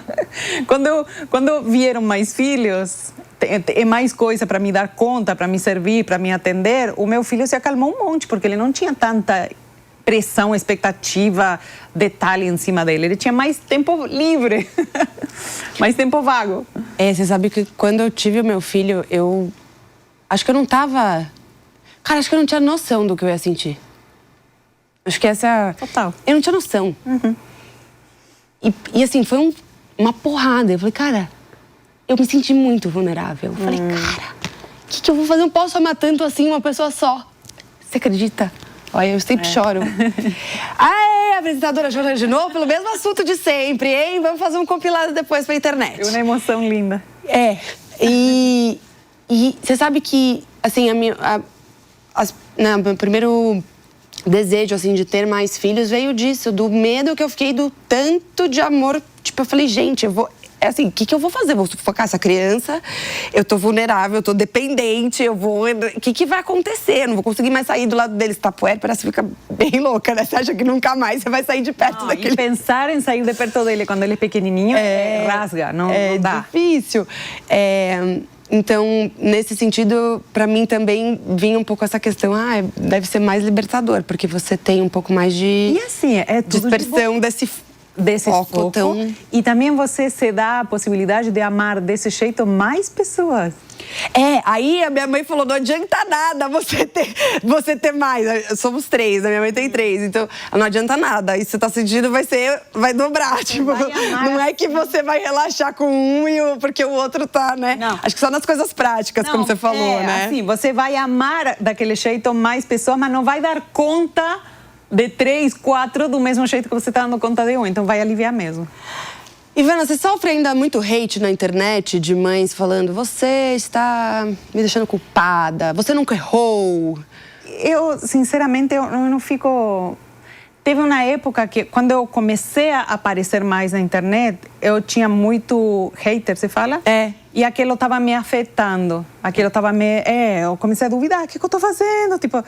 Quando vieram mais filhos... É mais coisa para me dar conta, para me servir, para me atender. O meu filho se acalmou um monte, porque ele não tinha tanta pressão, expectativa, detalhe em cima dele. Ele tinha mais tempo livre, mais tempo vago. Você sabe que quando eu tive o meu filho, eu acho que eu não tava... Cara, acho que eu não tinha noção do que eu ia sentir. Acho que essa... Total. Eu não tinha noção. Uhum. E assim, foi uma porrada. Eu falei, cara... Eu me senti muito vulnerável. Eu falei, cara, o que eu vou fazer? Eu não posso amar tanto assim uma pessoa só. Você acredita? Olha, eu sempre choro. Aê, apresentadora chorando de novo pelo mesmo assunto de sempre, hein? Vamos fazer um compilado depois pra internet. É uma emoção linda. E você sabe que, assim, meu primeiro desejo, assim, de ter mais filhos veio disso, do medo que eu fiquei, do tanto de amor. Tipo, eu falei, gente, eu vou... É assim, o que eu vou fazer? Vou sufocar essa criança? Eu tô vulnerável, eu tô dependente, eu vou... O que vai acontecer? Eu não vou conseguir mais sair do lado deles. Tá puérpera, parece que fica bem louca, né? Você acha que nunca mais você vai sair de perto daquele... E pensar em sair de perto dele quando ele é pequenininho, rasga, não dá. É difícil. Então, nesse sentido, para mim também vinha um pouco essa questão, deve ser mais libertador, porque você tem um pouco mais de e assim, dispersão desse foco tão... E também você se dá a possibilidade de amar desse jeito mais pessoas. Aí a minha mãe falou, não adianta nada você ter mais. Somos 3, a minha mãe tem 3, então não adianta nada. Isso você tá sentindo vai dobrar, tipo, não é que você vai relaxar com um porque o outro tá, né? Não. Acho que só nas coisas práticas, como você falou, né? Assim, você vai amar daquele jeito mais pessoas, mas não vai dar conta de 3, 4 do mesmo jeito que você tá dando conta de um, então vai aliviar mesmo. Ivana, você sofre ainda muito hate na internet de mães falando, você está me deixando culpada, você nunca errou? Eu, sinceramente, eu não fico... Teve uma época que, quando eu comecei a aparecer mais na internet, eu tinha muito hater, você fala? E aquilo estava me afetando, eu comecei a duvidar, o que eu estou fazendo? Tipo...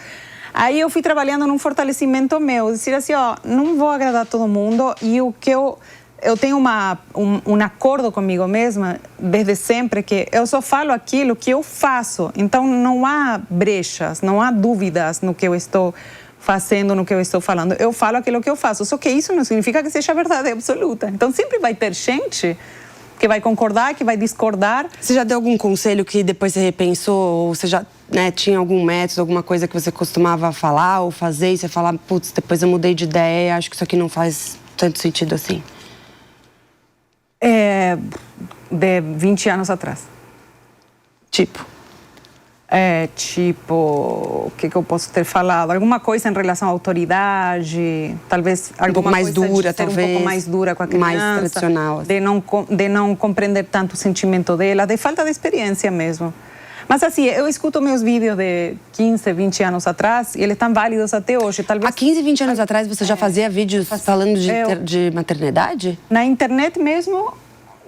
Aí eu fui trabalhando num fortalecimento meu, dizer assim, não vou agradar todo mundo e o que eu tenho um acordo comigo mesma desde sempre que eu só falo aquilo que eu faço, então não há brechas, não há dúvidas no que eu estou fazendo, no que eu estou falando. Eu falo aquilo que eu faço, só que isso não significa que seja verdade absoluta. Então sempre vai ter gente que vai concordar, que vai discordar. Você já deu algum conselho que depois você repensou? Ou você já tinha algum método, alguma coisa que você costumava falar ou fazer? E você fala, putz, depois eu mudei de ideia, acho que isso aqui não faz tanto sentido assim. De 20 anos atrás. Tipo? O que eu posso ter falado? Alguma coisa em relação à autoridade, talvez alguma mais coisa dura, de ser talvez, um pouco mais dura com a criança. Mais tradicional. Assim. De não compreender tanto o sentimento dela, de falta de experiência mesmo. Mas assim, eu escuto meus vídeos de 15, 20 anos atrás e eles estão válidos até hoje. Talvez... Há 15, 20 anos atrás você já fazia vídeos falando de maternidade? Na internet mesmo...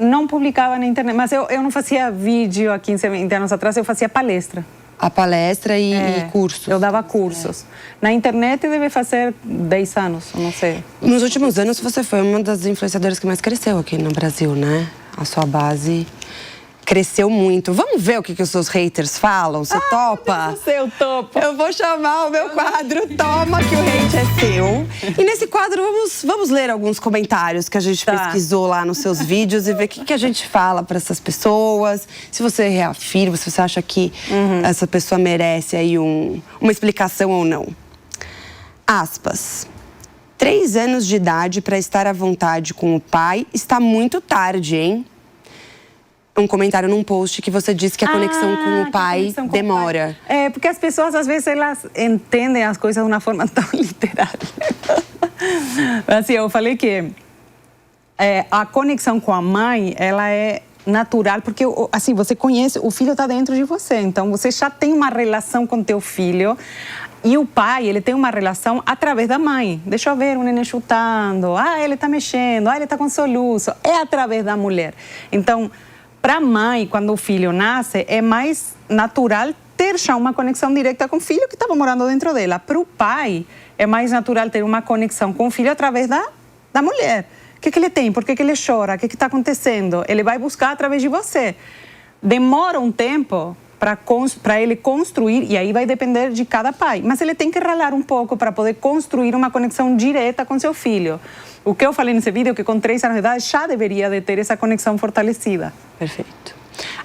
Não publicava na internet, mas eu não fazia vídeo há 15, 20 anos atrás, eu fazia palestra. A palestra e cursos? Eu dava cursos. Na internet deve fazer 10 anos, não sei. Nos últimos anos você foi uma das influenciadoras que mais cresceu aqui no Brasil, né? A sua base cresceu muito. Vamos ver o que os seus haters falam? Você topa? Eu topo. Eu vou chamar o meu quadro Toma que o hate é seu. E nesse quadro vamos ler alguns comentários que a gente pesquisou lá nos seus vídeos e ver o que a gente fala para essas pessoas. Se você reafirma, se você acha que essa pessoa merece aí uma explicação ou não. Aspas. 3 anos de idade para estar à vontade com o pai está muito tarde, hein? Um comentário num post que você disse que a conexão com o pai demora. Porque as pessoas, às vezes, elas entendem as coisas de uma forma tão literal. Assim, eu falei que a conexão com a mãe, ela é natural, porque, assim, você conhece, o filho está dentro de você, então você já tem uma relação com teu filho. E o pai, ele tem uma relação através da mãe. Deixa eu ver o neném chutando, ele está mexendo, ele está com soluço. É através da mulher. Então... Para a mãe, quando o filho nasce, é mais natural ter já uma conexão direta com o filho que estava morando dentro dela. Para o pai, é mais natural ter uma conexão com o filho através da mulher. O que ele tem? Por que ele chora? O que está acontecendo? Ele vai buscar através de você. Demora um tempo para ele construir, e aí vai depender de cada pai. Mas ele tem que ralar um pouco para poder construir uma conexão direta com seu filho. O que eu falei nesse vídeo é que com 3 anos de idade já deveria de ter essa conexão fortalecida. Perfeito.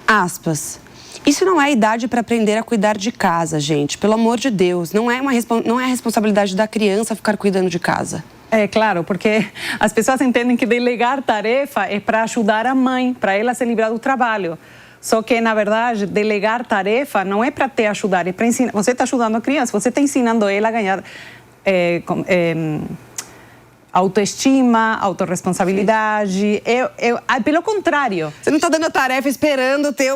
Aspas. Isso não é idade para aprender a cuidar de casa, gente. Pelo amor de Deus. Não é a responsabilidade da criança ficar cuidando de casa. É claro, porque as pessoas entendem que delegar tarefa é para ajudar a mãe, para ela se livrar do trabalho. Só que, na verdade, delegar tarefa não é para te ajudar, é para ensinar. Você está ajudando a criança, você está ensinando ela a ganhar... autoestima, autorresponsabilidade. Pelo contrário. Você não está dando a tarefa esperando ter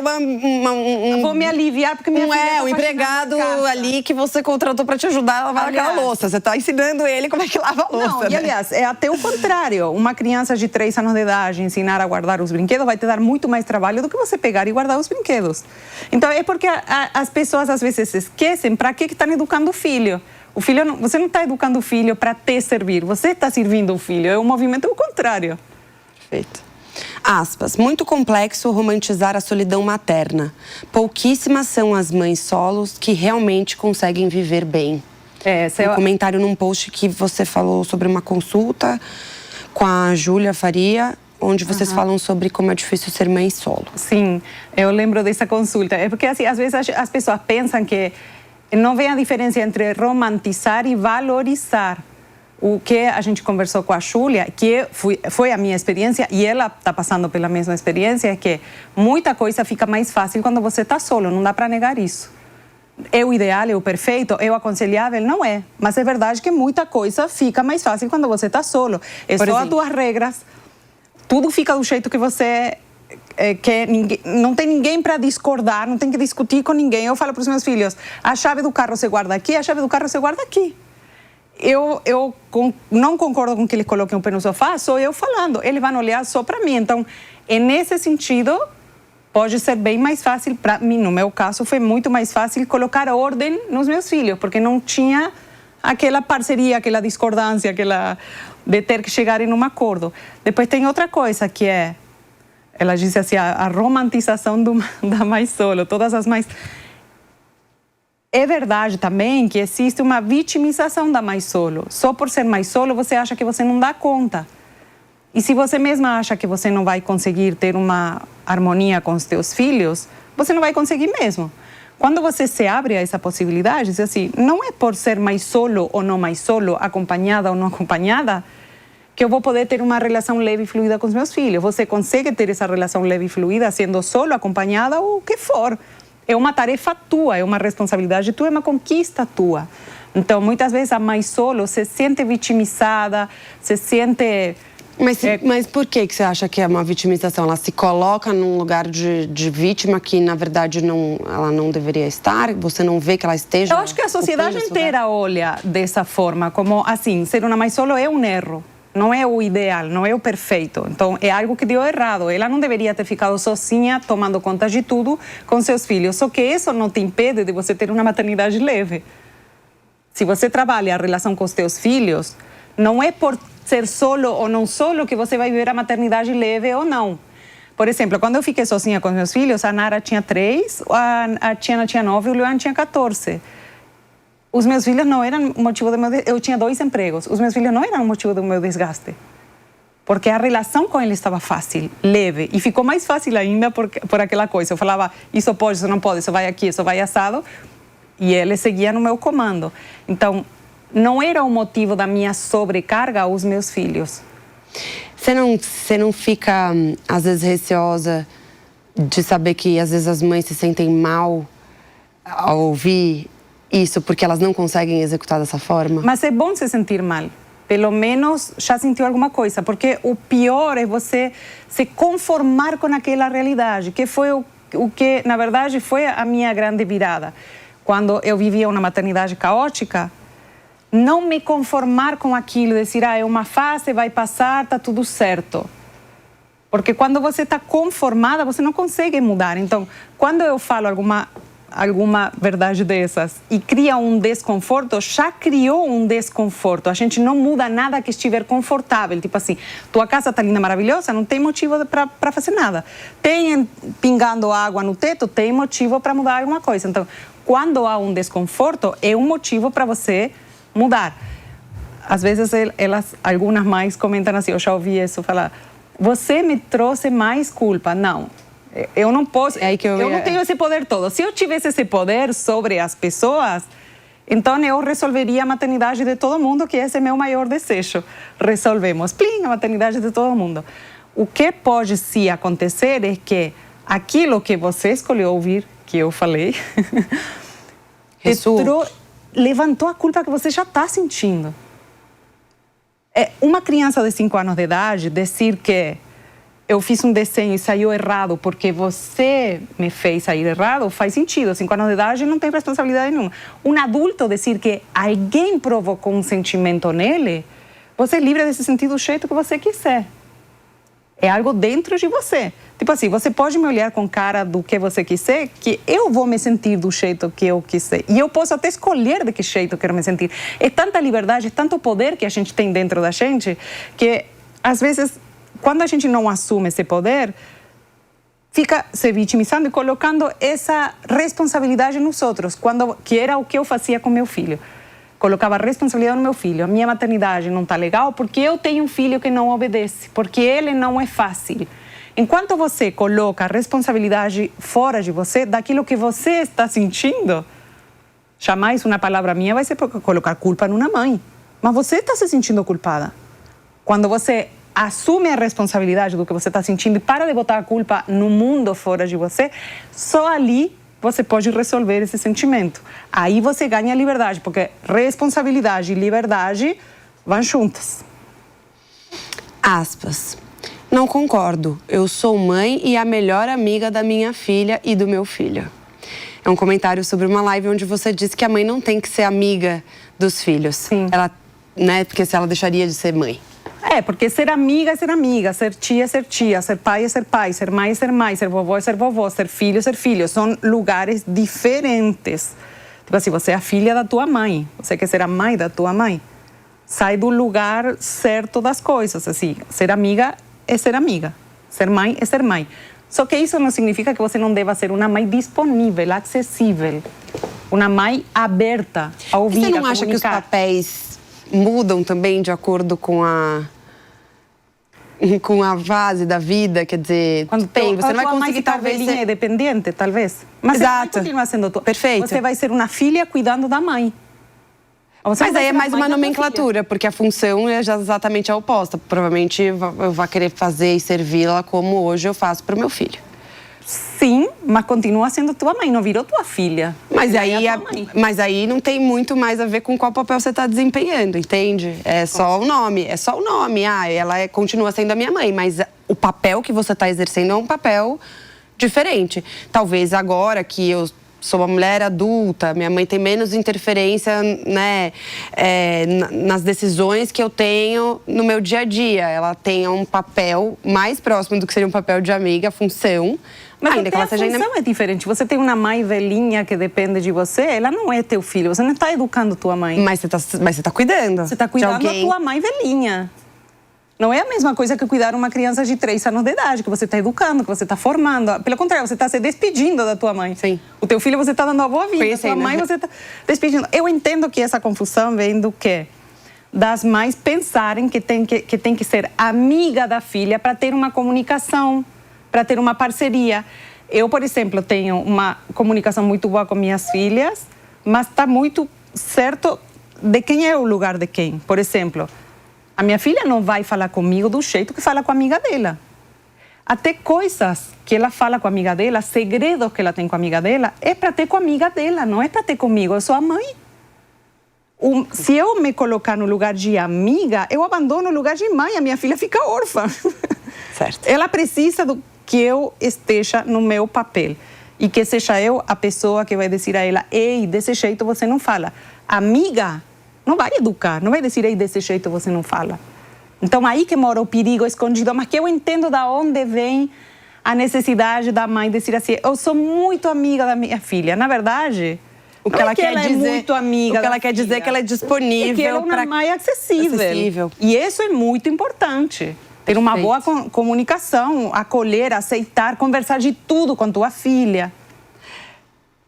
Vou me aliviar porque minha filha um empregado ali que você contratou para te ajudar a lavar aquela louça. Você está ensinando ele como é que lava a louça. Não, e aliás, é até o contrário. Uma criança de 3 anos de idade ensinar a guardar os brinquedos vai te dar muito mais trabalho do que você pegar e guardar os brinquedos. Então, é porque as pessoas às vezes esquecem para que estão educando o filho. O filho você não está educando o filho para te servir, você está servindo o filho. É um movimento ao contrário. Perfeito. Aspas, muito complexo romantizar a solidão materna. Pouquíssimas são as mães solos que realmente conseguem viver bem. Um comentário num post que você falou sobre uma consulta com a Júlia Faria, onde vocês falam sobre como é difícil ser mãe solo. Sim, eu lembro dessa consulta. É porque, assim, às vezes as pessoas pensam que não vê a diferença entre romantizar e valorizar. O que a gente conversou com a Júlia, que foi a minha experiência, e ela está passando pela mesma experiência, é que muita coisa fica mais fácil quando você está solo, não dá para negar isso. É o ideal, é o perfeito, é o aconselhável? Não é. Mas é verdade que muita coisa fica mais fácil quando você está solo. É só as tuas regras, tudo fica do jeito que você quer, não tem ninguém para discordar, não tem que discutir com ninguém. Eu falo para os meus filhos, a chave do carro você guarda aqui, a chave do carro você guarda aqui. Eu não concordo com que eles coloquem o pé no sofá, sou eu falando, eles vão olhar só para mim. Então, nesse sentido, pode ser bem mais fácil para mim. No meu caso, foi muito mais fácil colocar ordem nos meus filhos, porque não tinha aquela parceria, aquela discordância, de ter que chegar em um acordo. Depois tem outra coisa que é, ela disse assim, a romantização da mãe solo, todas as mães. É verdade também que existe uma vitimização da mãe solo. Só por ser mãe solo, você acha que você não dá conta. E se você mesma acha que você não vai conseguir ter uma harmonia com os teus filhos, você não vai conseguir mesmo. Quando você se abre a essa possibilidade, diz assim, não é por ser mais solo ou não mais solo, acompanhada ou não acompanhada, que eu vou poder ter uma relação leve e fluida com os meus filhos. Você consegue ter essa relação leve e fluida sendo solo, acompanhada ou o que for. É uma tarefa tua, é uma responsabilidade tua, é uma conquista tua. Então, muitas vezes a mãe solo se sente vitimizada, se sente... Mas por que você acha que é uma vitimização? Ela se coloca num lugar de vítima que, na verdade, ela não deveria estar? Você não vê que ela esteja... Eu acho que a sociedade inteira olha dessa forma, como assim, ser uma mãe solo é um erro. Não é o ideal, não é o perfeito. Então, é algo que deu errado. Ela não deveria ter ficado sozinha, tomando conta de tudo com seus filhos. Só que isso não te impede de você ter uma maternidade leve. Se você trabalha a relação com os teus filhos, não é por ser solo ou não solo que você vai viver a maternidade leve ou não. Por exemplo, quando eu fiquei sozinha com meus filhos, a Nara tinha 3, a Tiana tinha 9 e o Luan tinha 14. Os meus filhos não eram motivo do meu... Eu tinha 2 empregos. Os meus filhos não eram motivo do meu desgaste. Porque a relação com eles estava fácil, leve. E ficou mais fácil ainda por aquela coisa. Eu falava, isso pode, isso não pode, isso vai aqui, isso vai assado. E eles seguiam no meu comando. Então, não era o motivo da minha sobrecarga aos meus filhos. Você não fica, às vezes, receosa de saber que, às vezes, as mães se sentem mal ao ouvir isso porque elas não conseguem executar dessa forma? Mas é bom se sentir mal. Pelo menos já sentiu alguma coisa. Porque o pior é você se conformar com aquela realidade, que foi o que, na verdade, foi a minha grande virada. Quando eu vivia uma maternidade caótica, não me conformar com aquilo, dizer, é uma fase, vai passar, está tudo certo. Porque quando você está conformada, você não consegue mudar. Então, quando eu falo alguma verdade dessas e cria um desconforto, já criou um desconforto. A gente não muda nada que estiver confortável. Tipo assim, tua casa está linda, maravilhosa, não tem motivo para fazer nada. Tem pingando água no teto, tem motivo para mudar alguma coisa. Então, quando há um desconforto, é um motivo para você mudar. Às vezes, algumas mães comentam assim, eu já ouvi isso falar, você me trouxe mais culpa. Não. Eu não posso, eu não tenho esse poder todo. Se eu tivesse esse poder sobre as pessoas, então eu resolveria a maternidade de todo mundo, que esse é meu maior desejo. Resolvemos, plim, a maternidade de todo mundo. O que pode sim acontecer é que aquilo que você escolheu ouvir, que eu falei, levantou a culpa que você já está sentindo. Uma criança de 5 anos de idade dizer que eu fiz um desenho e saiu errado porque você me fez sair errado, faz sentido. 5 anos de idade não tem responsabilidade nenhuma. Um adulto dizer que alguém provocou um sentimento nele, você é livre de se sentir do jeito que você quiser. É algo dentro de você. Tipo assim, você pode me olhar com cara do que você quiser, que eu vou me sentir do jeito que eu quiser. E eu posso até escolher de que jeito eu quero me sentir. É tanta liberdade, é tanto poder que a gente tem dentro da gente, que às vezes, quando a gente não assume esse poder, fica se vitimizando e colocando essa responsabilidade nos outros, que era o que eu fazia com meu filho. Colocava a responsabilidade no meu filho. A minha maternidade não está legal porque eu tenho um filho que não obedece, porque ele não é fácil. Enquanto você coloca a responsabilidade fora de você, daquilo que você está sentindo, jamais uma palavra minha vai ser colocar culpa numa mãe. Mas você está se sentindo culpada. Quando você assume a responsabilidade do que você está sentindo e para de botar a culpa no mundo fora de você, só ali você pode resolver esse sentimento. Aí você ganha liberdade, porque responsabilidade e liberdade vão juntas. Aspas. Não concordo. Eu sou mãe e a melhor amiga da minha filha e do meu filho. É um comentário sobre uma live onde você disse que a mãe não tem que ser amiga dos filhos. Sim. Ela, né, porque se ela deixaria de ser mãe. Porque ser amiga é ser amiga, ser tia, ser pai é ser mãe, ser vovó é ser vovó, ser filho é ser filho. São lugares diferentes. Tipo assim, você é a filha da tua mãe, você quer ser a mãe da tua mãe. Sai do lugar certo das coisas, assim. Ser amiga é ser amiga, ser mãe é ser mãe. Só que isso não significa que você não deva ser uma mãe disponível, acessível. Uma mãe aberta a ouvir, a comunicar. Você não acha que os papéis mudam também de acordo com a fase da vida, quer dizer, quando você não vai conseguir talvez ser dependente, talvez. Mas exato. Você vai continuar sendo tua. Perfeito. Você vai ser uma filha cuidando da mãe. Mas aí é mais uma nomenclatura, porque a função é já exatamente a oposta. Provavelmente eu vou querer fazer e servi-la como hoje eu faço para o meu filho. Sim, mas continua sendo tua mãe, não virou tua filha. Mas aí não tem muito mais a ver com qual papel você está desempenhando, entende? É só o nome, ela continua sendo a minha mãe, mas o papel que você está exercendo é um papel diferente. Talvez agora que eu sou uma mulher adulta, minha mãe tem menos interferência, né, nas decisões que eu tenho no meu dia a dia. Ela tem um papel mais próximo do que seria um papel de amiga, a função. Mas ainda que ela seja função é diferente. Você tem uma mãe velhinha que depende de você, ela não é teu filho, você não está educando tua mãe. Mas você tá cuidando. Você está cuidando da tua mãe velhinha. Não é a mesma coisa que cuidar uma criança de 3 anos de idade, que você está educando, que você está formando. Pelo contrário, você está se despedindo da tua mãe. Sim. O teu filho você está dando a boa vida, a tua mãe você está despedindo. Eu entendo que essa confusão vem do quê? Das mães pensarem que tem que ser amiga da filha para ter uma comunicação, para ter uma parceria. Eu, por exemplo, tenho uma comunicação muito boa com minhas filhas, mas está muito certo de quem é o lugar de quem. Por exemplo, a minha filha não vai falar comigo do jeito que fala com a amiga dela. Até coisas que ela fala com a amiga dela, segredos que ela tem com a amiga dela, é para ter com a amiga dela, não é para ter comigo. Eu sou a mãe. Se eu me colocar no lugar de amiga, eu abandono o lugar de mãe, a minha filha fica órfã. Certo. Ela precisa que eu esteja no meu papel e que seja eu a pessoa que vai dizer a ela: ei, desse jeito você não fala. Amiga não vai educar, não vai dizer: ei, desse jeito você não fala. Então aí que mora o perigo escondido, mas que eu entendo da onde vem a necessidade da mãe dizer assim: eu sou muito amiga da minha filha. Na verdade, o que ela quer dizer é muito amiga, o que ela quer dizer é que ela é disponível, que ela é uma mãe acessível. E isso é muito importante. Ter uma boa comunicação, acolher, aceitar, conversar de tudo com tua filha.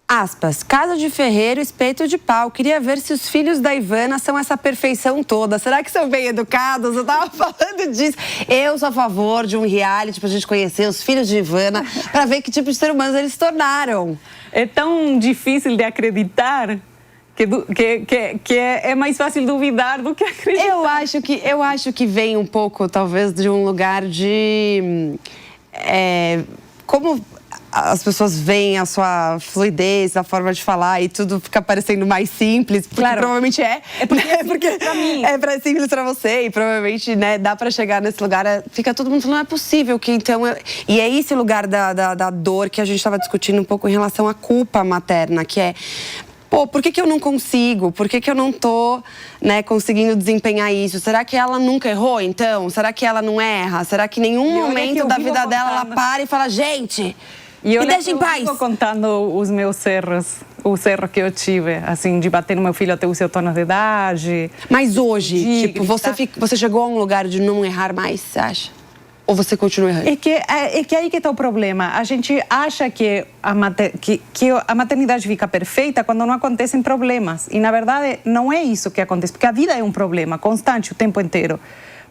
Aspas, casa de ferreiro, espeto de pau. Queria ver se os filhos da Ivana são essa perfeição toda. Será que são bem educados? Eu tava falando disso. Eu sou a favor de um reality pra gente conhecer os filhos de Ivana, pra ver que tipo de ser humanos eles se tornaram. É tão difícil de acreditar que é mais fácil duvidar do que acreditar. Eu acho que vem um pouco, talvez, de um lugar de... como as pessoas veem a sua fluidez, a forma de falar e tudo fica parecendo mais simples, porque Claro. provavelmente é. É porque é porque simples pra mim. é simples pra você e provavelmente, né, dá pra chegar nesse lugar, fica todo mundo falando, não é possível que então... E é esse lugar da dor que a gente estava discutindo um pouco em relação à culpa materna, que é... Pô, por que eu não consigo? Por que eu não tô, né, conseguindo desempenhar isso? Será que ela nunca errou, então? Será que ela não erra? Será que em nenhum momento da vida dela ela para e fala, gente, me deixa em paz? Eu vivo contando os meus erros, os erros que eu tive, assim, de bater no meu filho até os 7 anos de idade. Mas hoje, de tipo, você chegou a um lugar de não errar mais, você acha? Ou você continua errando? É que aí que está o problema. A gente acha que a maternidade fica perfeita quando não acontecem problemas. E, na verdade, não é isso que acontece. Porque a vida é um problema constante o tempo inteiro.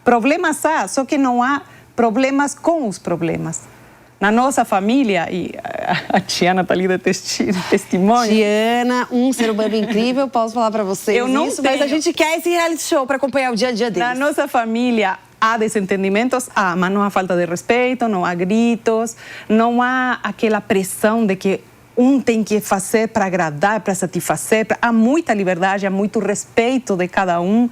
Problemas há, só que não há problemas com os problemas. Na nossa família, e a Tiana está ali de testemunho. Tiana, um ser humano incrível, posso falar para vocês Eu não isso, mas a gente quer esse reality show para acompanhar o dia a dia deles. Na nossa família há desentendimentos, mas não há falta de respeito, não há gritos, não há aquela pressão de que um tem que fazer para agradar, para satisfazer. Há muita liberdade, há muito respeito de cada um.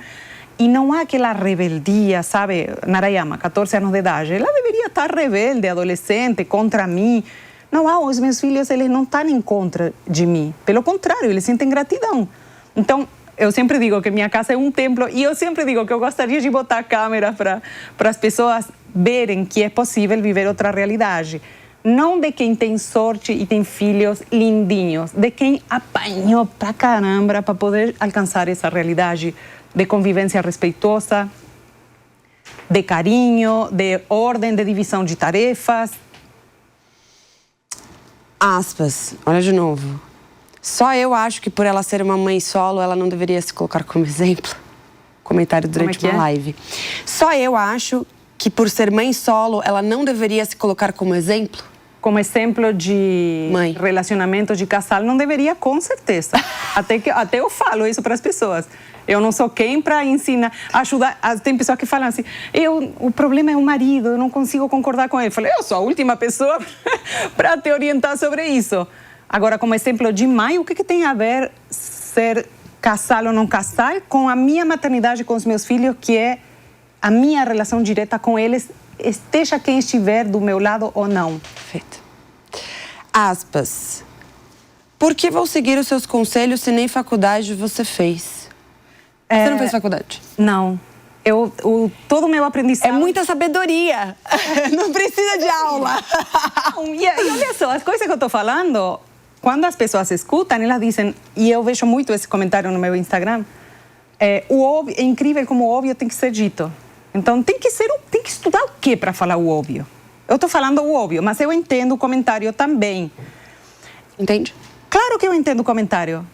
E não há aquela rebeldia, sabe? Narayama, 14 anos de idade, ela deveria estar rebelde, adolescente, contra mim. Não há, os meus filhos, eles não estão em contra de mim. Pelo contrário, eles sentem gratidão. Então, eu sempre digo que minha casa é um templo e eu sempre digo que eu gostaria de botar câmeras para as pessoas verem que é possível viver outra realidade. Não de quem tem sorte e tem filhos lindinhos, de quem apanhou pra caramba para poder alcançar essa realidade de convivência respeitosa, de carinho, de ordem, de divisão de tarefas. Aspas, olha de novo. Só eu acho que por ela ser uma mãe solo, ela não deveria se colocar como exemplo. Comentário durante uma live. Só eu acho que por ser mãe solo, ela não deveria se colocar como exemplo. Como exemplo de relacionamento de casal, não deveria, com certeza. Até eu falo isso para as pessoas. Eu não sou quem para ensinar, ajudar. Tem pessoas que falam assim, o problema é o marido, eu não consigo concordar com ele. Eu falei, eu sou a última pessoa para te orientar sobre isso. Agora, como exemplo de mãe, o que tem a ver ser casal ou não casal com a minha maternidade com os meus filhos, que é a minha relação direta com eles, esteja quem estiver do meu lado ou não. Perfeito. Aspas. Por que vou seguir os seus conselhos se nem faculdade você fez? Você não fez faculdade? Não. Todo o meu aprendizado... É muita sabedoria. Não precisa de aula. E olha só, as coisas que eu estou falando, quando as pessoas escutam, elas dizem, e eu vejo muito esse comentário no meu Instagram, é incrível como o óbvio tem que ser dito. Então, tem que estudar o quê para falar o óbvio? Eu estou falando o óbvio, mas eu entendo o comentário também. Entende? Claro que eu entendo o comentário.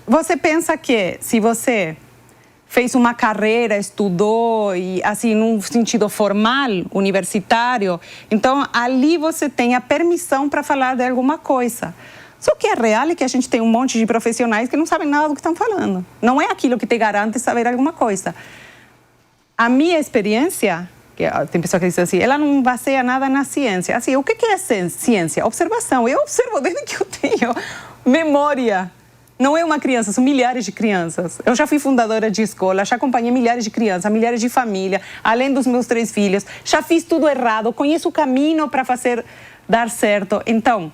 Você pensa que se você fez uma carreira, estudou, e assim, num sentido formal, universitário, então ali você tem a permissão para falar de alguma coisa. Só que é real é que a gente tem um monte de profissionais que não sabem nada do que estão falando. Não é aquilo que te garante saber alguma coisa. A minha experiência, que tem pessoa que diz assim, ela não baseia nada na ciência. Assim, o que é ciência? Observação. Eu observo desde que eu tenho memória. Não é uma criança, são milhares de crianças. Eu já fui fundadora de escola, já acompanhei milhares de crianças, milhares de famílias, além dos meus 3 filhos. Já fiz tudo errado, conheço o caminho para fazer dar certo. Então,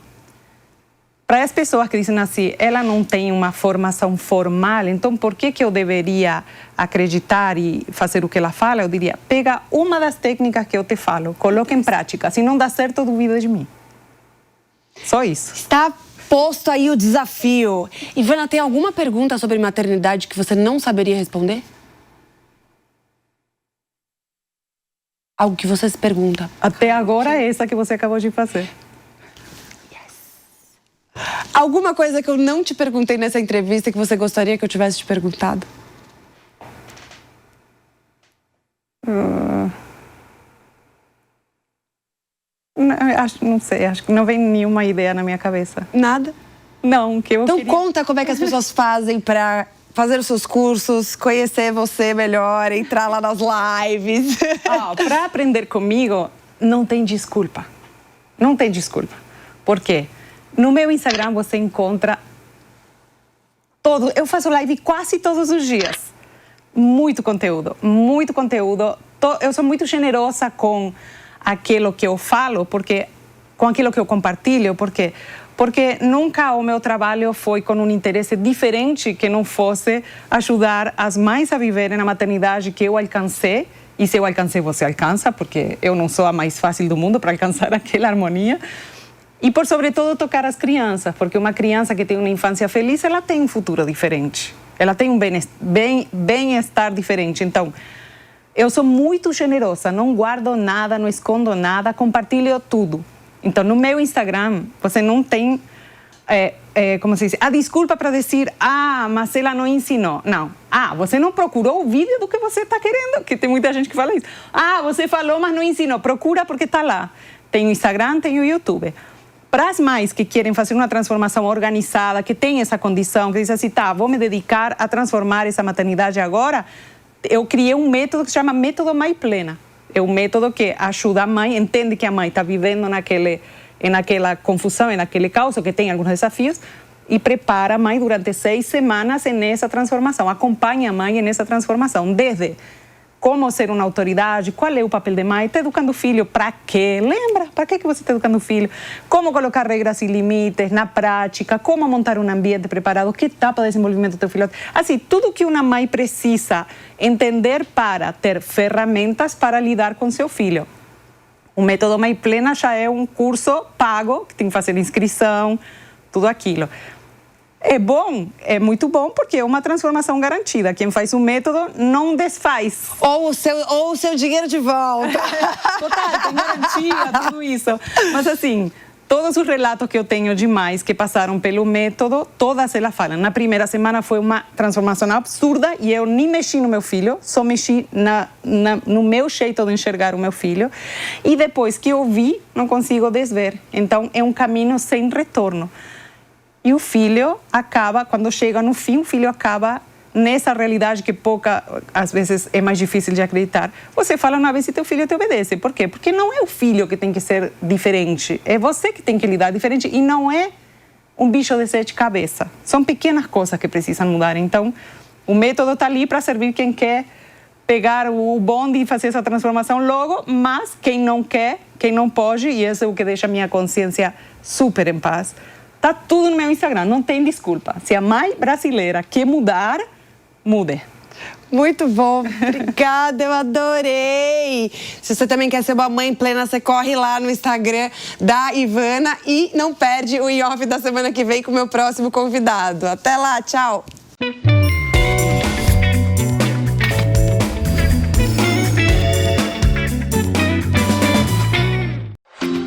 para as pessoas que dizem assim, ela não tem uma formação formal, então por que eu deveria acreditar e fazer o que ela fala? Eu diria, pega uma das técnicas que eu te falo, coloca em prática. Se não dá certo, duvida de mim. Só isso. Está posto aí o desafio. Ivana, tem alguma pergunta sobre maternidade que você não saberia responder? Algo que você se pergunta. Até agora é essa que você acabou de fazer. Alguma coisa que eu não te perguntei nessa entrevista que você gostaria que eu tivesse te perguntado? Não sei, acho que não vem nenhuma ideia na minha cabeça. Nada? Não, que eu Então conta como é que as pessoas fazem para fazer os seus cursos, conhecer você melhor, entrar lá nas lives. Para aprender comigo, não tem desculpa. Não tem desculpa. Por quê? No meu Instagram você encontra todo. Eu faço live quase todos os dias. Muito conteúdo, muito conteúdo. Eu sou muito generosa com aquilo que eu falo, com aquilo que eu compartilho, porque nunca o meu trabalho foi com um interesse diferente que não fosse ajudar as mães a viverem na maternidade que eu alcancei. E se eu alcancei, você alcança, porque eu não sou a mais fácil do mundo para alcançar aquela harmonia. E, por sobretudo, tocar as crianças, porque uma criança que tem uma infância feliz, ela tem um futuro diferente. Ela tem um bem-estar diferente. Então, eu sou muito generosa, não guardo nada, não escondo nada, compartilho tudo. Então, no meu Instagram, você não tem, como se diz, a desculpa para dizer, mas ela não ensinou. Não. Você não procurou o vídeo do que você está querendo, que tem muita gente que fala isso. Você falou, mas não ensinou. Procura porque está lá. Tem o Instagram, tem o YouTube. Para as mães que querem fazer uma transformação organizada, que tem essa condição, que dizem assim, vou me dedicar a transformar essa maternidade agora, eu criei um método que se chama Método Mãe Plena. É um método que ajuda a mãe, entende que a mãe está vivendo naquela confusão, naquele caos, que tem alguns desafios, e prepara a mãe durante 6 semanas nessa transformação. Acompanha a mãe nessa transformação, desde como ser uma autoridade, qual é o papel de mãe, está educando o filho, para quê? Lembra? Para que você está educando o filho? Como colocar regras e limites na prática, como montar um ambiente preparado, que etapa de desenvolvimento do teu filho. Assim, tudo que uma mãe precisa entender para ter ferramentas para lidar com seu filho. O Método Mãe Plena já é um curso pago, que tem que fazer inscrição, tudo aquilo. É bom, é muito bom, porque é uma transformação garantida. Quem faz o método não desfaz. Ou o seu dinheiro de volta. Total, tem garantia, tudo isso. Mas assim, todos os relatos que eu tenho de mães que passaram pelo método, todas elas falam. Na primeira semana foi uma transformação absurda e eu nem mexi no meu filho, só mexi no meu jeito de enxergar o meu filho. E depois que eu vi, não consigo desver. Então, é um caminho sem retorno. E o filho acaba, quando chega no fim, o filho acaba nessa realidade que às vezes é mais difícil de acreditar. Você fala uma vez e teu filho te obedece. Por quê? Porque não é o filho que tem que ser diferente, é você que tem que lidar diferente e não é um bicho de 7 cabeças. São pequenas coisas que precisam mudar. Então, o método está ali para servir quem quer pegar o bonde e fazer essa transformação logo, mas quem não quer, quem não pode, e isso é o que deixa a minha consciência super em paz. Tá tudo no meu Instagram, não tem desculpa. Se a mãe brasileira quer mudar, mude. Muito bom, obrigada, eu adorei. Se você também quer ser uma mãe plena, você corre lá no Instagram da Ivana e não perde o Em-Off da semana que vem com o meu próximo convidado. Até lá, tchau.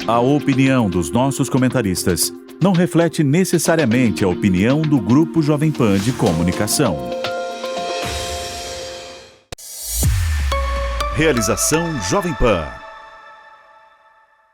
A opinião dos nossos comentaristas não reflete necessariamente a opinião do Grupo Jovem Pan de Comunicação. Realização Jovem Pan.